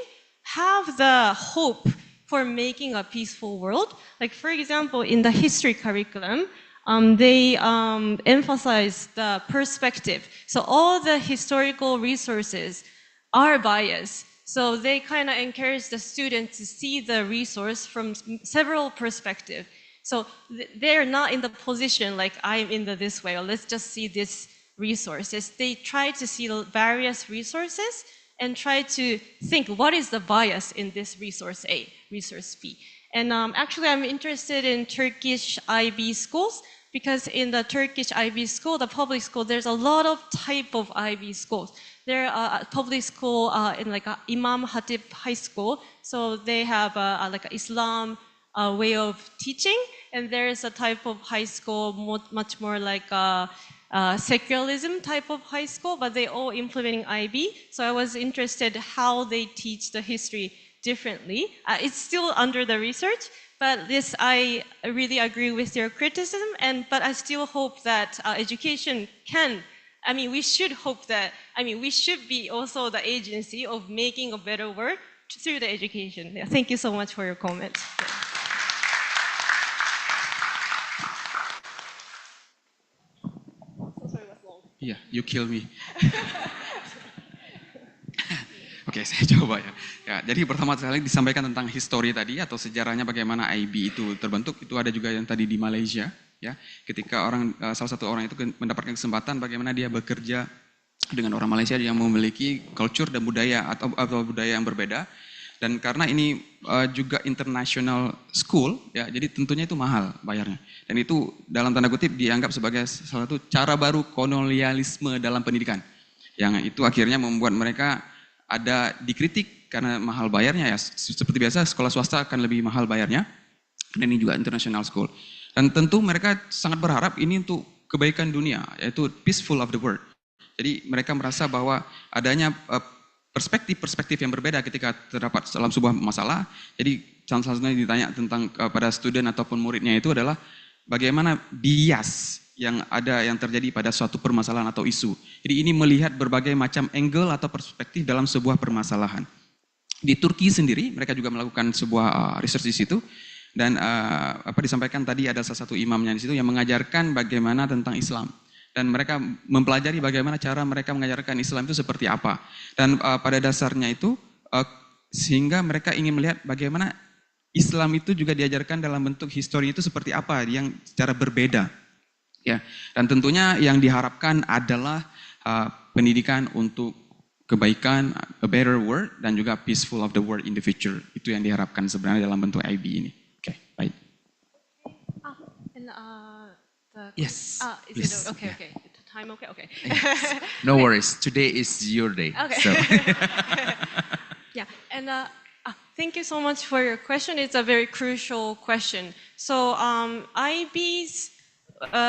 S1: have the hope for making a peaceful world. Like, for example, in the history curriculum, they emphasize the perspective. So all the historical resources are biased. So they kind of encourage the students to see the resource from several perspectives. So they're not in the position like I'm in this way, or let's just see this resources. They try to see the various resources and try to think what is the bias in this resource A, resource B. And actually I'm interested in Turkish IB schools, because in the Turkish IB school, the public school, there's a lot of type of IB schools. There are public school in like Imam Hatip High School, so they have like a Islam way of teaching, and there is a type of high school much more like secularism type of high school, but they all implementing IB. So I was interested how they teach the history differently. It's still under the research, but this I really agree with your criticism, but I still hope that education can, we should hope that, we should be also the agency of making a better world through the education. Yeah, thank you so much for your comments.
S2: Iya, you kill me. Oke, saya coba ya. Ya, jadi pertama sekali disampaikan tentang histori tadi atau sejarahnya bagaimana IB itu terbentuk. Itu ada juga yang tadi di Malaysia, ya. Ketika salah satu orang itu mendapatkan kesempatan bagaimana dia bekerja dengan orang Malaysia yang memiliki culture dan budaya atau budaya yang berbeda. Dan karena ini juga international school, ya, jadi tentunya itu mahal bayarnya. Dan itu dalam tanda kutip dianggap sebagai salah satu cara baru kolonialisme dalam pendidikan. Yang itu akhirnya membuat mereka ada dikritik karena mahal bayarnya, ya. Seperti biasa sekolah swasta akan lebih mahal bayarnya. Dan ini juga international school. Dan tentu mereka sangat berharap ini untuk kebaikan dunia, yaitu peaceful of the world. Jadi mereka merasa bahwa adanya perspektif yang berbeda ketika terdapat dalam sebuah masalah. Jadi salah satunya ditanya tentang pada student ataupun muridnya itu adalah bagaimana bias yang terjadi pada suatu permasalahan atau isu. Jadi ini melihat berbagai macam angle atau perspektif dalam sebuah permasalahan. Di Turki sendiri mereka juga melakukan sebuah research di situ, dan disampaikan tadi ada salah satu imamnya di situ yang mengajarkan bagaimana tentang Islam. Dan mereka mempelajari bagaimana cara mereka mengajarkan Islam itu seperti apa. Dan pada dasarnya itu, sehingga mereka ingin melihat bagaimana Islam itu juga diajarkan dalam bentuk histori itu seperti apa, yang secara berbeda. Ya. Dan tentunya yang diharapkan adalah pendidikan untuk kebaikan, a better world, dan juga peaceful of the world in the future. Itu yang diharapkan sebenarnya dalam bentuk IB ini. Oke, baik.
S3: Yes,
S1: is
S3: please.
S1: it okay?
S3: Yeah.
S1: Okay. Time okay? Okay.
S3: Yes. No worries. Today is your day.
S1: Okay.
S3: So.
S1: Yeah, and thank you so much for your question. It's a very crucial question. So IB's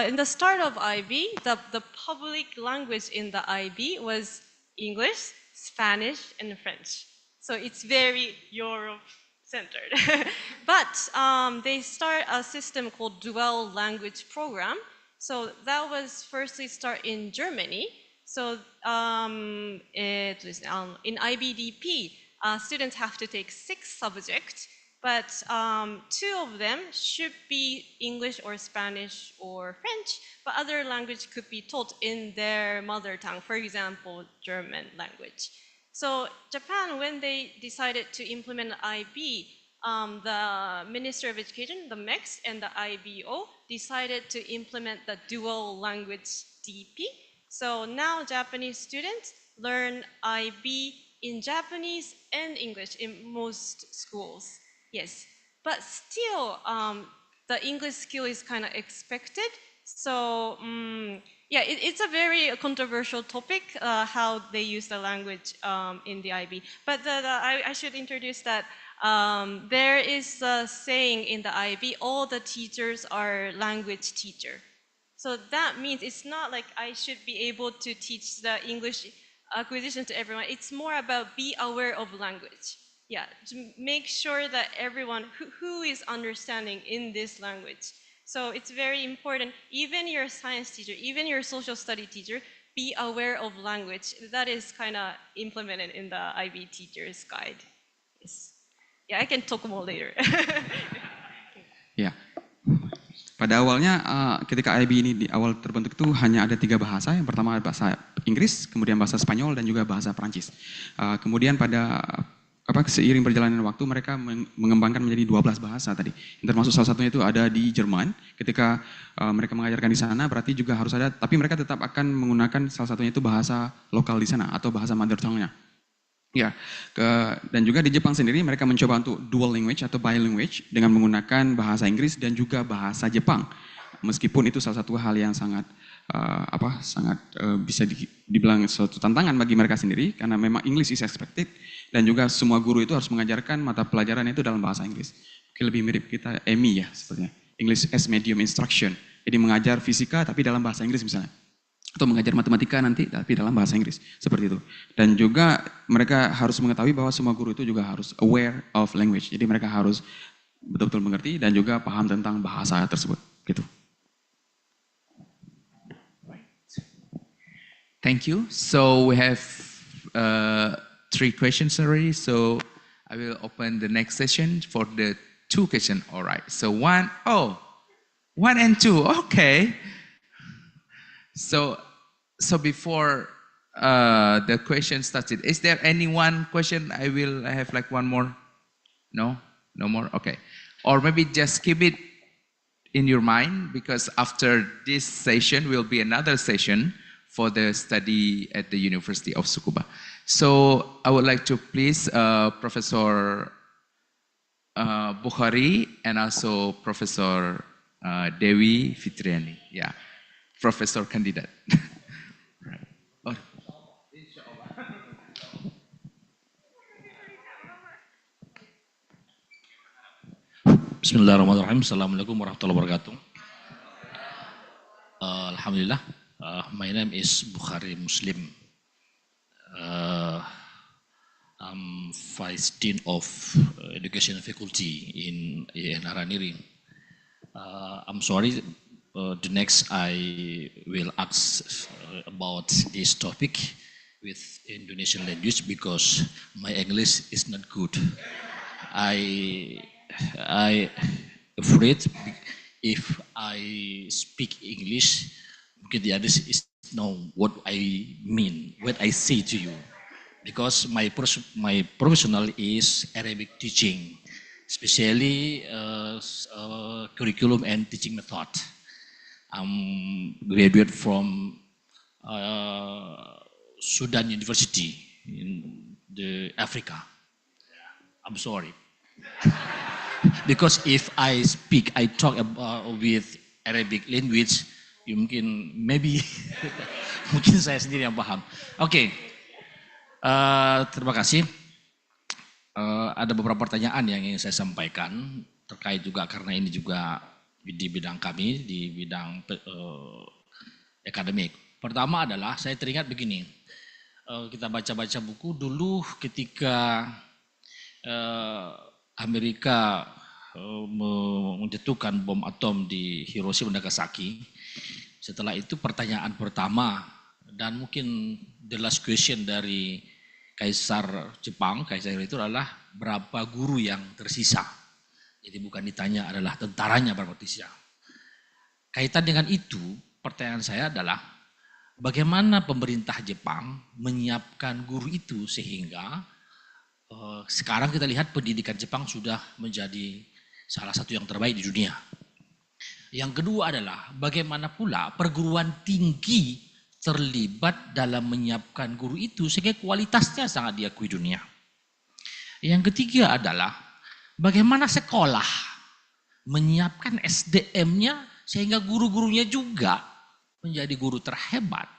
S1: in the start of IB, the public language in the IB was English, Spanish, and French. So it's very Europe-centered. But they start a system called dual language program. So that was firstly start in Germany. So in IBDP, students have to take 6 subjects, but 2 of them should be English or Spanish or French, but other language could be taught in their mother tongue, for example, German language. So Japan, when they decided to implement IB, the Ministry of Education, the MEX, and the IBO decided to implement the dual language DP. So now Japanese students learn IB in Japanese and English in most schools. Yes, but still the English skill is kind of expected. So yeah, it's a very controversial topic, how they use the language in the IB. But I should introduce that there is a saying in the IB, all the teachers are language teacher. So that means it's not like I should be able to teach the English acquisition to everyone. It's more about be aware of language. Yeah, to make sure that everyone who is understanding in this language. So it's very important, even your science teacher, even your social study teacher, be aware of language. That is kind of implemented in the IB teacher's guide. Yes. Yeah, I can talk more later.
S2: Ya, pada awalnya ketika IB ini di awal terbentuk itu hanya ada 3 bahasa. Yang pertama bahasa Inggris, kemudian bahasa Spanyol, dan juga bahasa Perancis. Kemudian pada seiring perjalanan waktu mereka mengembangkan menjadi 12 bahasa tadi. Termasuk salah satunya itu ada di Jerman. Ketika mereka mengajarkan di sana berarti juga harus ada, tapi mereka tetap akan menggunakan salah satunya itu bahasa lokal di sana atau bahasa mother tongue-nya. Ya, dan juga di Jepang sendiri mereka mencoba untuk dual language atau bilanguage dengan menggunakan bahasa Inggris dan juga bahasa Jepang. Meskipun itu salah satu hal yang sangat bisa dibilang suatu tantangan bagi mereka sendiri karena memang English is expected dan juga semua guru itu harus mengajarkan mata pelajaran itu dalam bahasa Inggris. Mungkin lebih mirip kita EMI ya sepertinya, English as Medium Instruction. Jadi mengajar fisika tapi dalam bahasa Inggris misalnya. Atau mengajar matematika nanti tapi dalam bahasa Inggris, seperti itu. Dan juga mereka harus mengetahui bahwa semua guru itu juga harus aware of language. Jadi mereka harus betul-betul mengerti dan juga paham tentang bahasa tersebut. Gitu.
S3: Thank you. So we have 3 questions already. So I will open the next session for the 2 questions. All right. So 1 and 2. Okay. So before the question started, is there any one question? I have like one more. No more. Okay. Or maybe just keep it in your mind because after this session will be another session for the study at the University of Tsukuba. So I would like to please Professor Bukhari and also Professor Dewi Fitriani. Yeah, Professor Candidate. Right. Oh.
S9: Bismillahirrahmanirrahim. Assalamualaikum warahmatullahi wabarakatuh. Alhamdulillah. My name is Bukhari Muslim. I'm Vice Dean of Education Faculty in IAIN Araniri. I'm sorry, the next I will ask about this topic with Indonesian language because my English is not good. I afraid if I speak English, mungkin the others is know what I mean, what I say to you, because my professional is Arabic teaching, especially curriculum and teaching method. I'm graduate from Sudan University in the Africa. I'm sorry, because if I talk about with Arabic language. Mungkin mungkin saya sendiri yang paham. Oke. Terima kasih. Ada beberapa pertanyaan yang ingin saya sampaikan terkait juga karena ini juga di bidang kami, di bidang akademik. Pertama adalah saya teringat begini. Kita baca-baca buku dulu ketika Amerika menjatuhkan bom atom di Hiroshima dan Nagasaki. Setelah itu pertanyaan pertama dan mungkin the last question dari Kaisar Jepang, Kaisar itu adalah berapa guru yang tersisa. Jadi bukan ditanya adalah tentaranya berapa tersisa. Kaitan dengan itu, pertanyaan saya adalah bagaimana pemerintah Jepang menyiapkan guru itu sehingga sekarang kita lihat pendidikan Jepang sudah menjadi salah satu yang terbaik di dunia. Yang kedua adalah bagaimana pula perguruan tinggi terlibat dalam menyiapkan guru itu sehingga kualitasnya sangat diakui dunia. Yang ketiga adalah bagaimana sekolah menyiapkan SDM-nya sehingga guru-gurunya juga menjadi guru terhebat.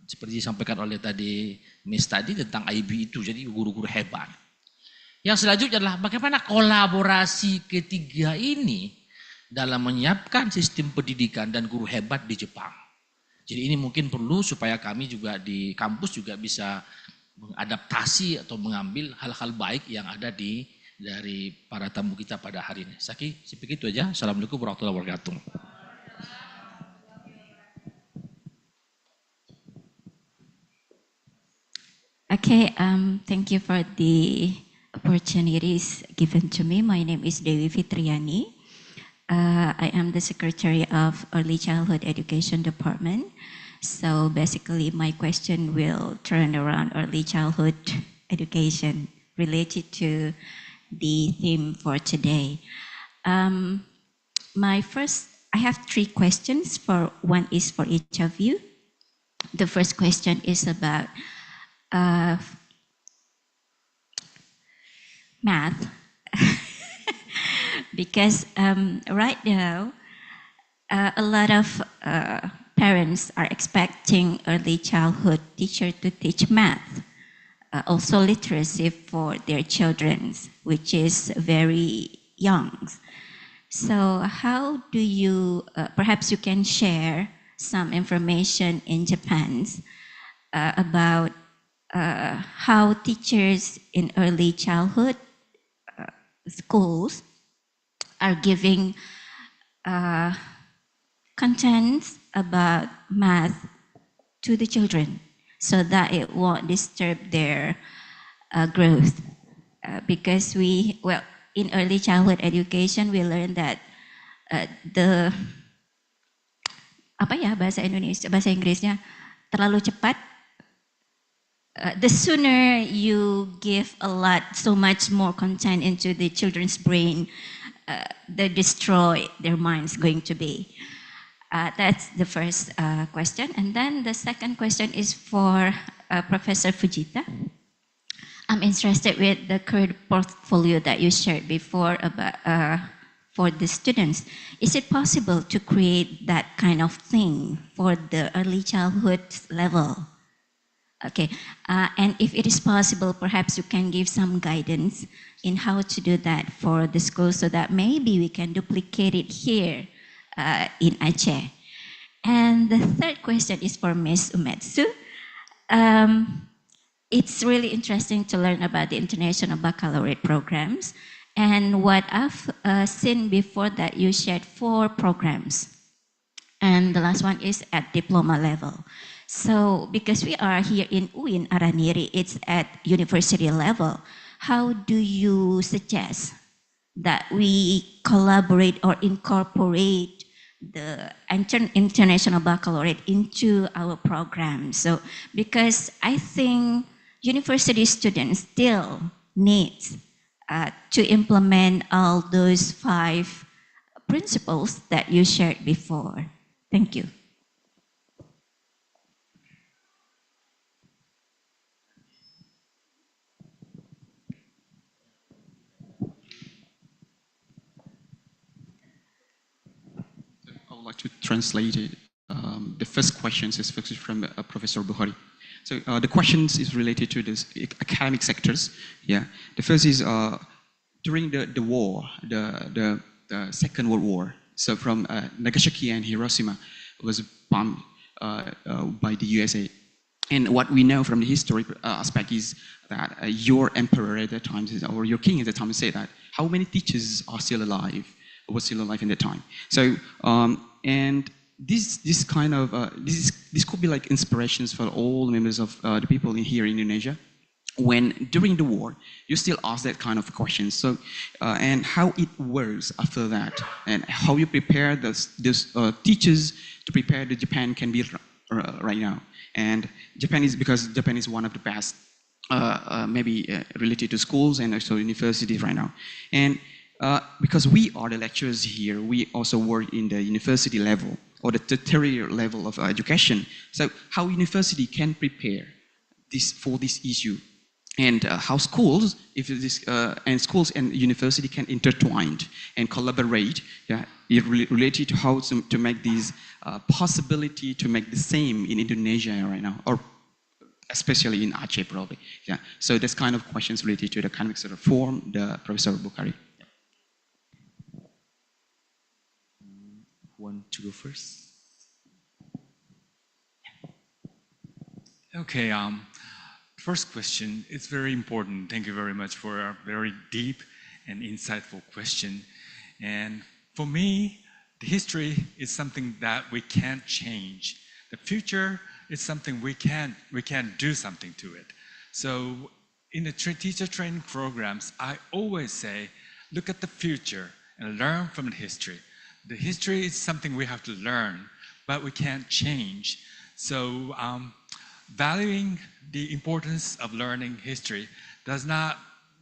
S9: Seperti disampaikan oleh tadi Miss tadi tentang IB itu, jadi guru-guru hebat. Yang selanjutnya adalah bagaimana kolaborasi ketiga ini dalam menyiapkan sistem pendidikan dan guru hebat di Jepang. Jadi ini mungkin perlu supaya kami juga di kampus juga bisa mengadaptasi atau mengambil hal-hal baik yang ada di dari para tamu kita pada hari ini. Saki, seperti itu aja. Assalamualaikum warahmatullahi wabarakatuh.
S10: Okay, thank you for the opportunities given to me. My name is Dewi Fitriani. I am the Secretary of Early Childhood Education Department. So basically my question will turn around early childhood education related to the theme for today. I have 3 questions. One is for each of you. The first question is about math. Because right now, a lot of parents are expecting early childhood teacher to teach math, also literacy for their children, which is very young. So how do you, perhaps you can share some information in Japan about how teachers in early childhood schools are giving contents about math to the children so that it won't disturb their growth. Because in early childhood education, we learn that bahasa Inggrisnya terlalu cepat. The sooner you give so much more content into the children's brain, the destroy their minds going to be. That's the first question. And then the second question is for Professor Fujita. I'm interested with the current portfolio that you shared before about for the students. Is it possible to create that kind of thing for the early childhood level? Okay, and if it is possible, perhaps you can give some guidance in how to do that for the school so that maybe we can duplicate it here in Aceh. And the third question is for Ms. Umetsu. It's really interesting to learn about the international baccalaureate programs. And what I've seen before that you shared 4 programs. And the last one is at diploma level. So because we are here in UIN Araniri, it's at university level. How do you suggest that we collaborate or incorporate the international baccalaureate into our program? So because I think university students still need to implement all those 5 principles that you shared before. Thank you.
S2: I would like to translate it. The first question is focused from Professor Bukhari. So the questions is related to the academic sectors. Yeah, the first is during the war, the Second World War. So from Nagasaki and Hiroshima was bombed by the USA. And what we know from the historic aspect is that your emperor at that time, or your king at that time, said that how many teachers are still alive, was still alive in that time. So and this kind of this could be like inspirations for all members of the people here in Indonesia. When during the war, you still ask that kind of questions. So and how it works after that, and how you prepare those teachers to prepare the Japan can be right now. And Japan is, because Japan is one of the best, maybe related to schools and also universities right now. And because we are the lecturers here, we also work in the university level or the tertiary level of education. So how university can prepare for this issue, and how schools, if this and schools and university can intertwine and collaborate, yeah, related to how to make this possibility to make the same in Indonesia right now, or especially in Aceh probably. Yeah. So this kind of questions related to the academic sort of form, the Professor Bukhari.
S3: Want to go first?
S4: Okay. First question, it's very important. Thank you very much for a very deep and insightful question. And for me, the history is something that we can't change. The future is something we can do something to it. So in the teacher training programs, I always say, look at the future and learn from the history. The history is something we have to learn, but we can't change. So valuing the importance of learning history does not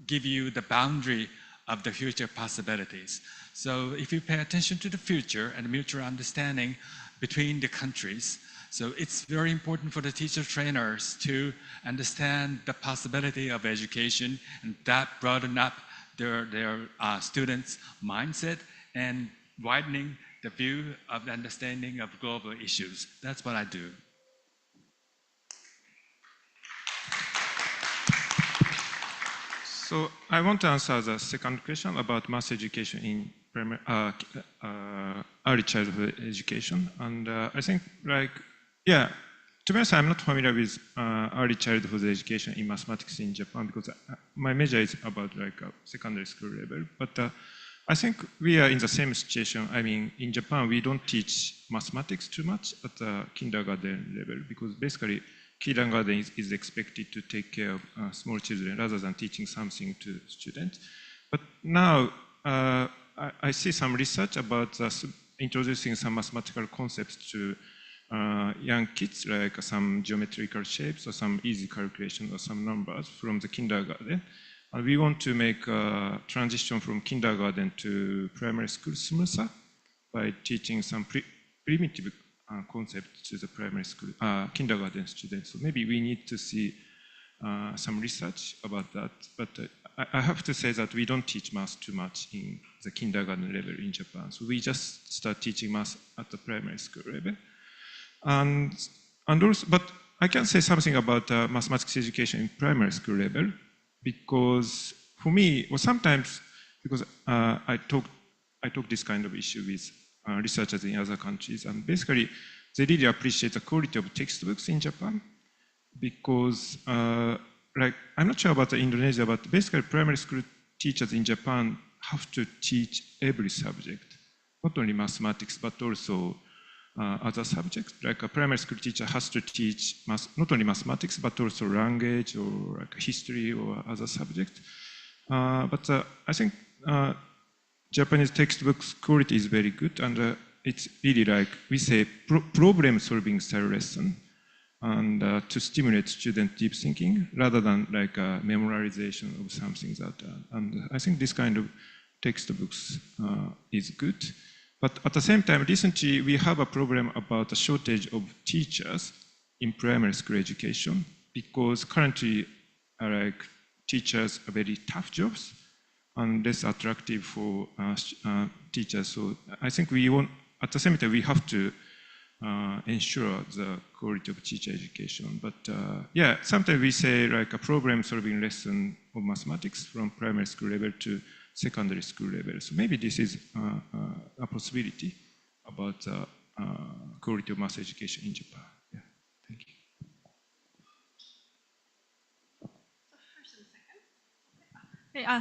S4: give you the boundary of the future possibilities. So if you pay attention to the future and mutual understanding between the countries, so it's very important for the teacher trainers to understand the possibility of education, and that broaden up their students' mindset and widening the view of the understanding of global issues. That's what I do.
S8: So I want to answer the second question about mass education in early childhood education. And I think, like, yeah, to be honest, I'm not familiar with early childhood education in mathematics in Japan because my major is about like secondary school level. But I think we are in the same situation. I mean, in Japan, we don't teach mathematics too much at the kindergarten level because basically kindergarten is expected to take care of small children rather than teaching something to students. But now I see some research about introducing some mathematical concepts to young kids, like some geometrical shapes or some easy calculation or some numbers from the kindergarten. And we want to make a transition from kindergarten to primary school smoother by teaching some primitive concepts to the primary school, kindergarten students. So maybe we need to see some research about that. But I have to say that we don't teach math too much in the kindergarten level in Japan. So we just start teaching math at the primary school level. And also, but I can say something about mathematics education in primary school level, because for me, well, sometimes, because I talk this kind of issue with researchers in other countries, and basically they really appreciate the quality of textbooks in Japan, because like, I'm not sure about Indonesia, but basically primary school teachers in Japan have to teach every subject, not only mathematics, but also other subjects. Like a primary school teacher has to teach not only mathematics, but also language or like history or other subjects. But I think Japanese textbooks quality is very good, and it's really like, we say, problem-solving style lesson, and to stimulate student deep thinking rather than like memorization of something that, and I think this kind of textbooks is good. But at the same time, recently we have a problem about a shortage of teachers in primary school education, because currently like teachers are very tough jobs and less attractive for teachers. So I think we want, at the same time, we have to ensure the quality of teacher education. But yeah, sometimes we say like a problem-solving lesson of mathematics from primary school level to secondary school level. So maybe this is a possibility about quality of math education in Japan. Yeah, thank you.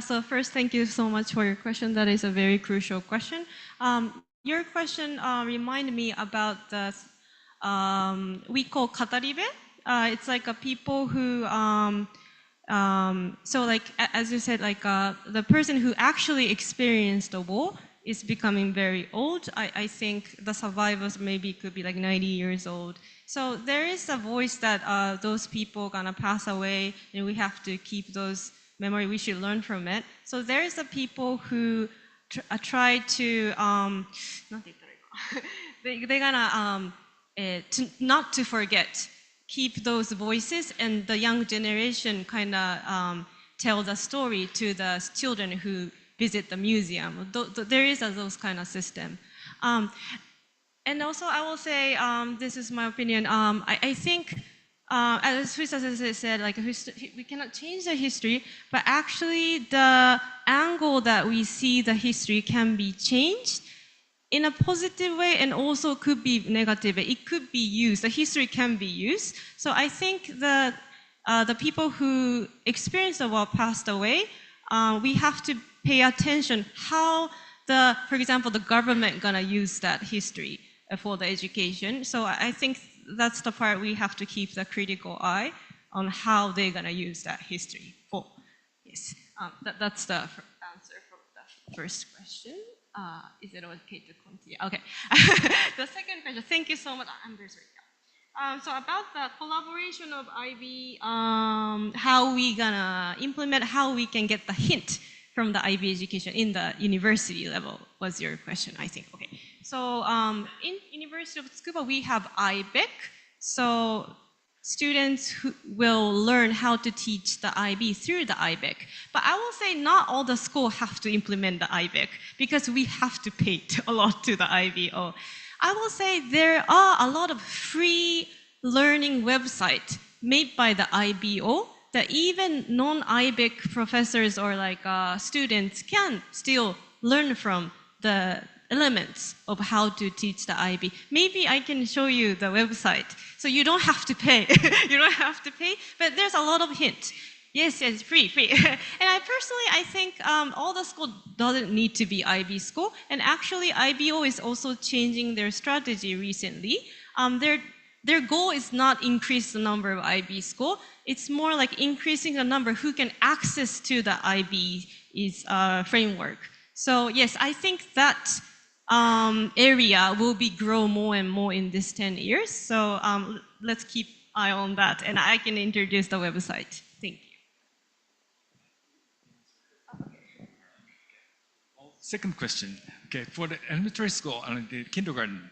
S1: So first, thank you so much for your question. That is a very crucial question. Your question reminded me about the, we call kataribe. It's like a people who, so like, as you said, like the person who actually experienced the war is becoming very old. I think the survivors maybe could be like 90 years old. So there is a voice that those people gonna pass away, and we have to keep those memory, we should learn from it. So there is a people who try to, they're gonna, not to forget, keep those voices, and the young generation kind of tell the story to the children who visit the museum. There is those kind of system. And also I will say, this is my opinion, I think, as Fujita said, like we cannot change the history, but actually the angle that we see the history can be changed in a positive way, and also could be negative. It could be used. The history can be used. So I think the people who experienced the war passed away. We have to pay attention how the, for example, the government gonna use that history for the education. So I think that's the part we have to keep the critical eye on how they're gonna use that history for. Yes, that's the answer for the first question. Is it okay to continue? Okay. The second question, thank you so much. I'm very sorry. So about the collaboration of IB, how we gonna implement, how we can get the hint from the IB education in the university level was your question, I think. Okay. So in University of Tsukuba, we have IBEC. So students who will learn how to teach the IB through the IBEC. But I will say not all the schools have to implement the IBEC because we have to pay a lot to the IBO. I will say there are a lot of free learning websites made by the IBO that even non-IBEC professors or like students can still learn from the elements of how to teach the IB. Maybe I can show you the website. So you don't have to pay. You don't have to pay, but there's a lot of hints. Yes, yes, free. And I think all the school doesn't need to be IB school. And actually, IBO is also changing their strategy recently. Their goal is not increase the number of IB school. It's more like increasing the number who can access to the IB framework. So yes, I think that area will be grow more and more in this 10 years. So let's keep eye on that. And I can introduce the website. Thank you.
S4: Second question. Okay, for the elementary school and the kindergarten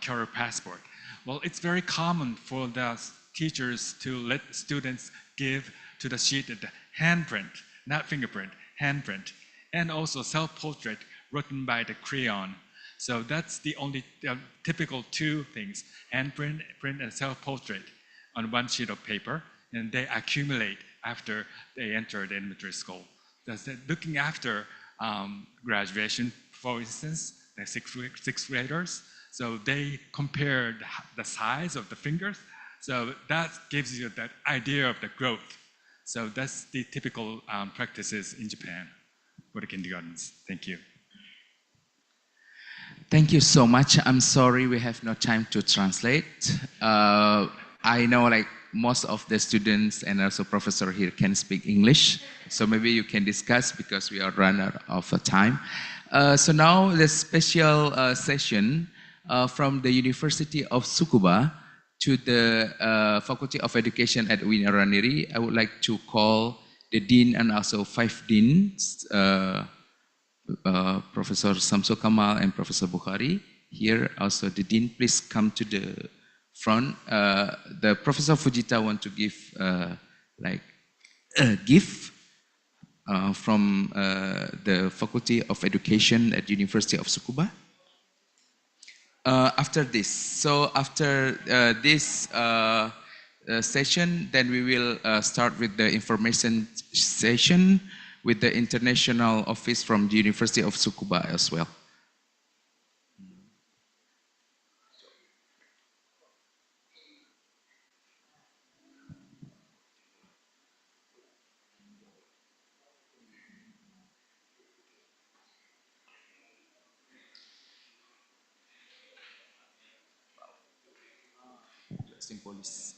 S4: career passport. Well, it's very common for the teachers to let students give to the sheet the handprint, not fingerprint, handprint, and also self-portrait written by the crayon. So that's the only typical two things, handprint, print, and self-portrait on one sheet of paper, and they accumulate after they enter the elementary school. That's looking after graduation, for instance, the sixth graders, so they compared the size of the fingers. So that gives you that idea of the growth. So that's the typical practices in Japan for the kindergartens. Thank you.
S3: Thank you so much. I'm sorry we have no time to translate. I know like most of the students and also professor here can speak English. So maybe you can discuss because we are running out of time. So now the special session from the University of Tsukuba to the Faculty of Education at UIN Araniri. I would like to call the Dean and also 5 Deans, Professor Samsul Kamal and Professor Bukhari. Here also the Dean, please come to the front. The Professor Fujita want to give like a gift from the Faculty of Education at University of Tsukuba. After this, so after this session, then we will start with the information session with the international office from the University of Tsukuba as well. Simbolis.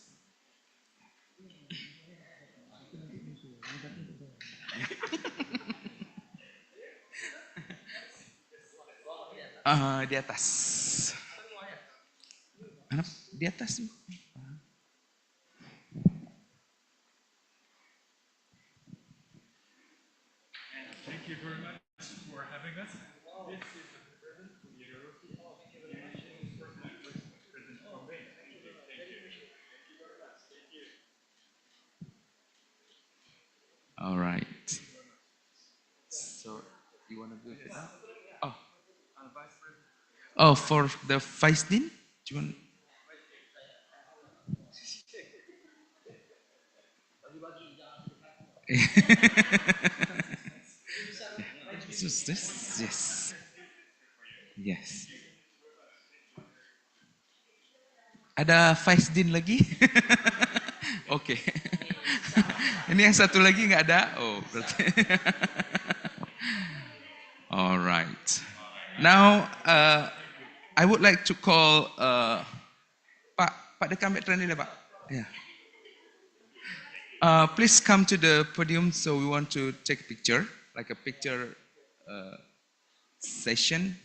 S3: Di atas. Mana? Di atas.
S4: Thank you very much for having us. This is the present from the University of President from Maine. Thank you. Thank you very much. Thank you.
S3: All right. So you want to do it now? Oh. Oh, for the Vice Dean? Do you want? This? Yes. Yes. Ada Vice Dean lagi? Oke. Okay. Ini yang satu lagi nggak ada? Oh, berarti. All right. Now, I would like to call Pak Dekan Veteran ini, Pak. Yeah. Please come to the podium. So we want to take a picture, like a picture session.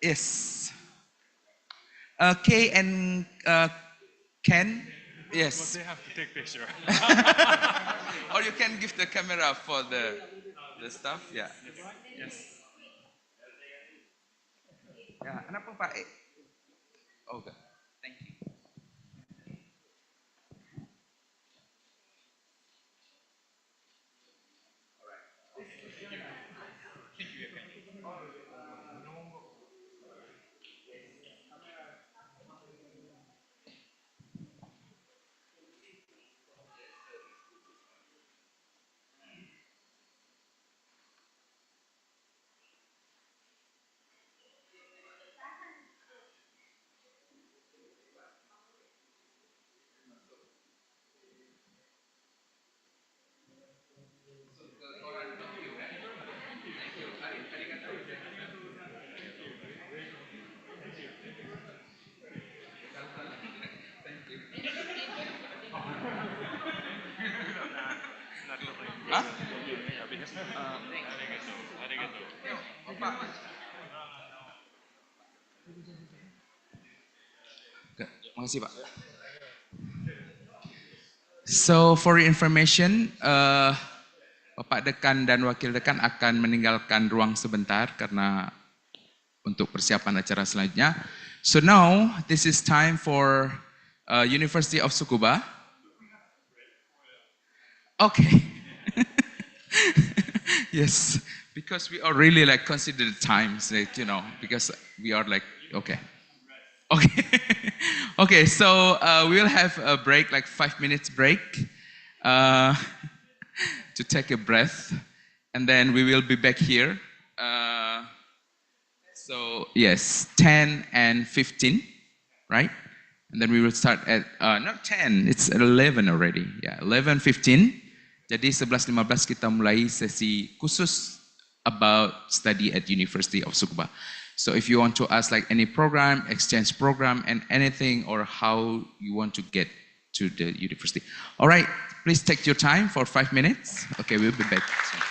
S3: Yes. Kay and Ken. Yes.
S4: Well, they have to take picture.
S3: Or you can give the camera for the stuff. Yeah. Yes. Ya, kenapa Pak? Oh, okay. Thank you. Hah? Makasih Pak. So for your information, Bapak Dekan dan Wakil Dekan akan meninggalkan ruang sebentar karena untuk persiapan acara selanjutnya. So now this is time for University of Tsukuba. Okay. Yes, because we are really like consider the times, like, you know, because we are like, okay. Okay. Okay, so we'll have a break, like 5 minutes break to take a breath. And then we will be back here. So yes, 10 and 15, right? And then we will start at, not 10, it's 11 already. Yeah, 11:15. Jadi 11:15 kita mulai sesi khusus about study at University of Tsukuba. So if you want to ask like any program, exchange program, and anything, or how you want to get to the university. All right, please take your time for 5 minutes. Okay, we'll be back soon.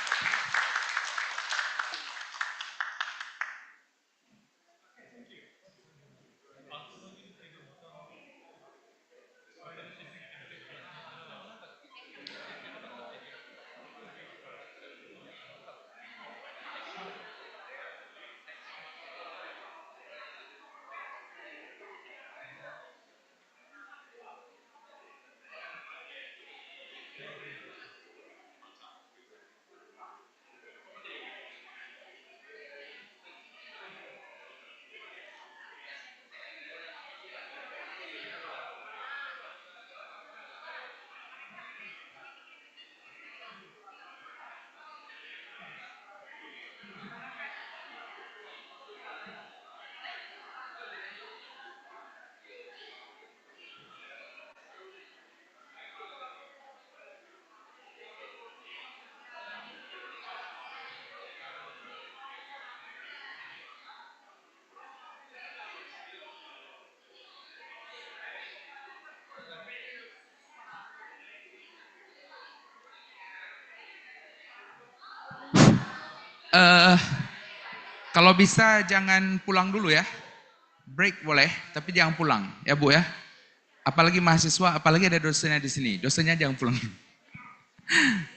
S3: Kalau bisa jangan pulang dulu ya. Break boleh, tapi jangan pulang ya Bu ya. Apalagi mahasiswa, apalagi ada dosennya di sini. Dosennya jangan pulang.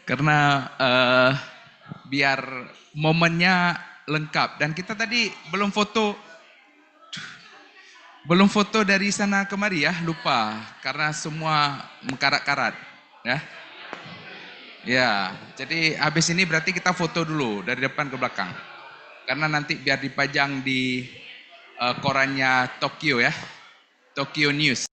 S3: Karena biar momennya lengkap. Dan kita tadi belum foto dari sana kemari ya, lupa. Karena semua mengkarat-karat ya. Ya, jadi habis ini berarti kita foto dulu dari depan ke belakang. Karena nanti biar dipajang di korannya Tokyo ya, Tokyo News.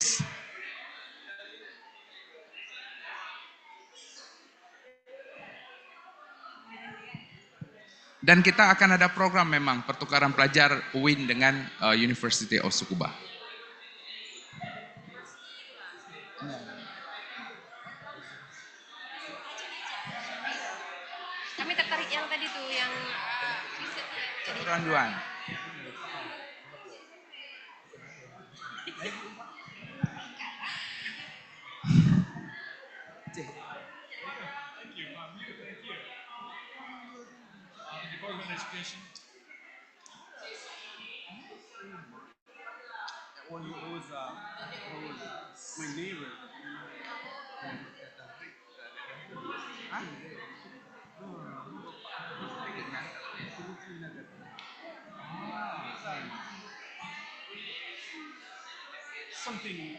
S3: Dan kita akan ada program memang pertukaran pelajar UIN dengan University of Tsukuba.
S10: Kami tertarik yang
S3: Round one.
S4: Department of Education. My neighbor. Something.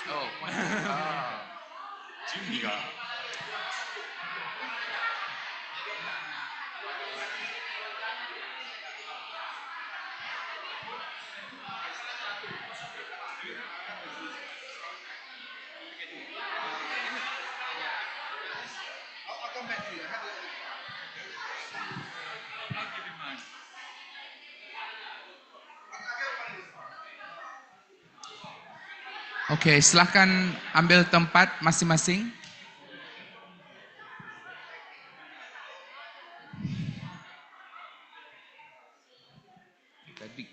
S3: Oh, ah.
S4: 준비가.
S3: Oke, silahkan ambil tempat masing-masing. Tadi.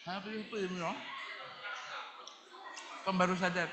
S3: Apa ini loh? Kan baru sadar.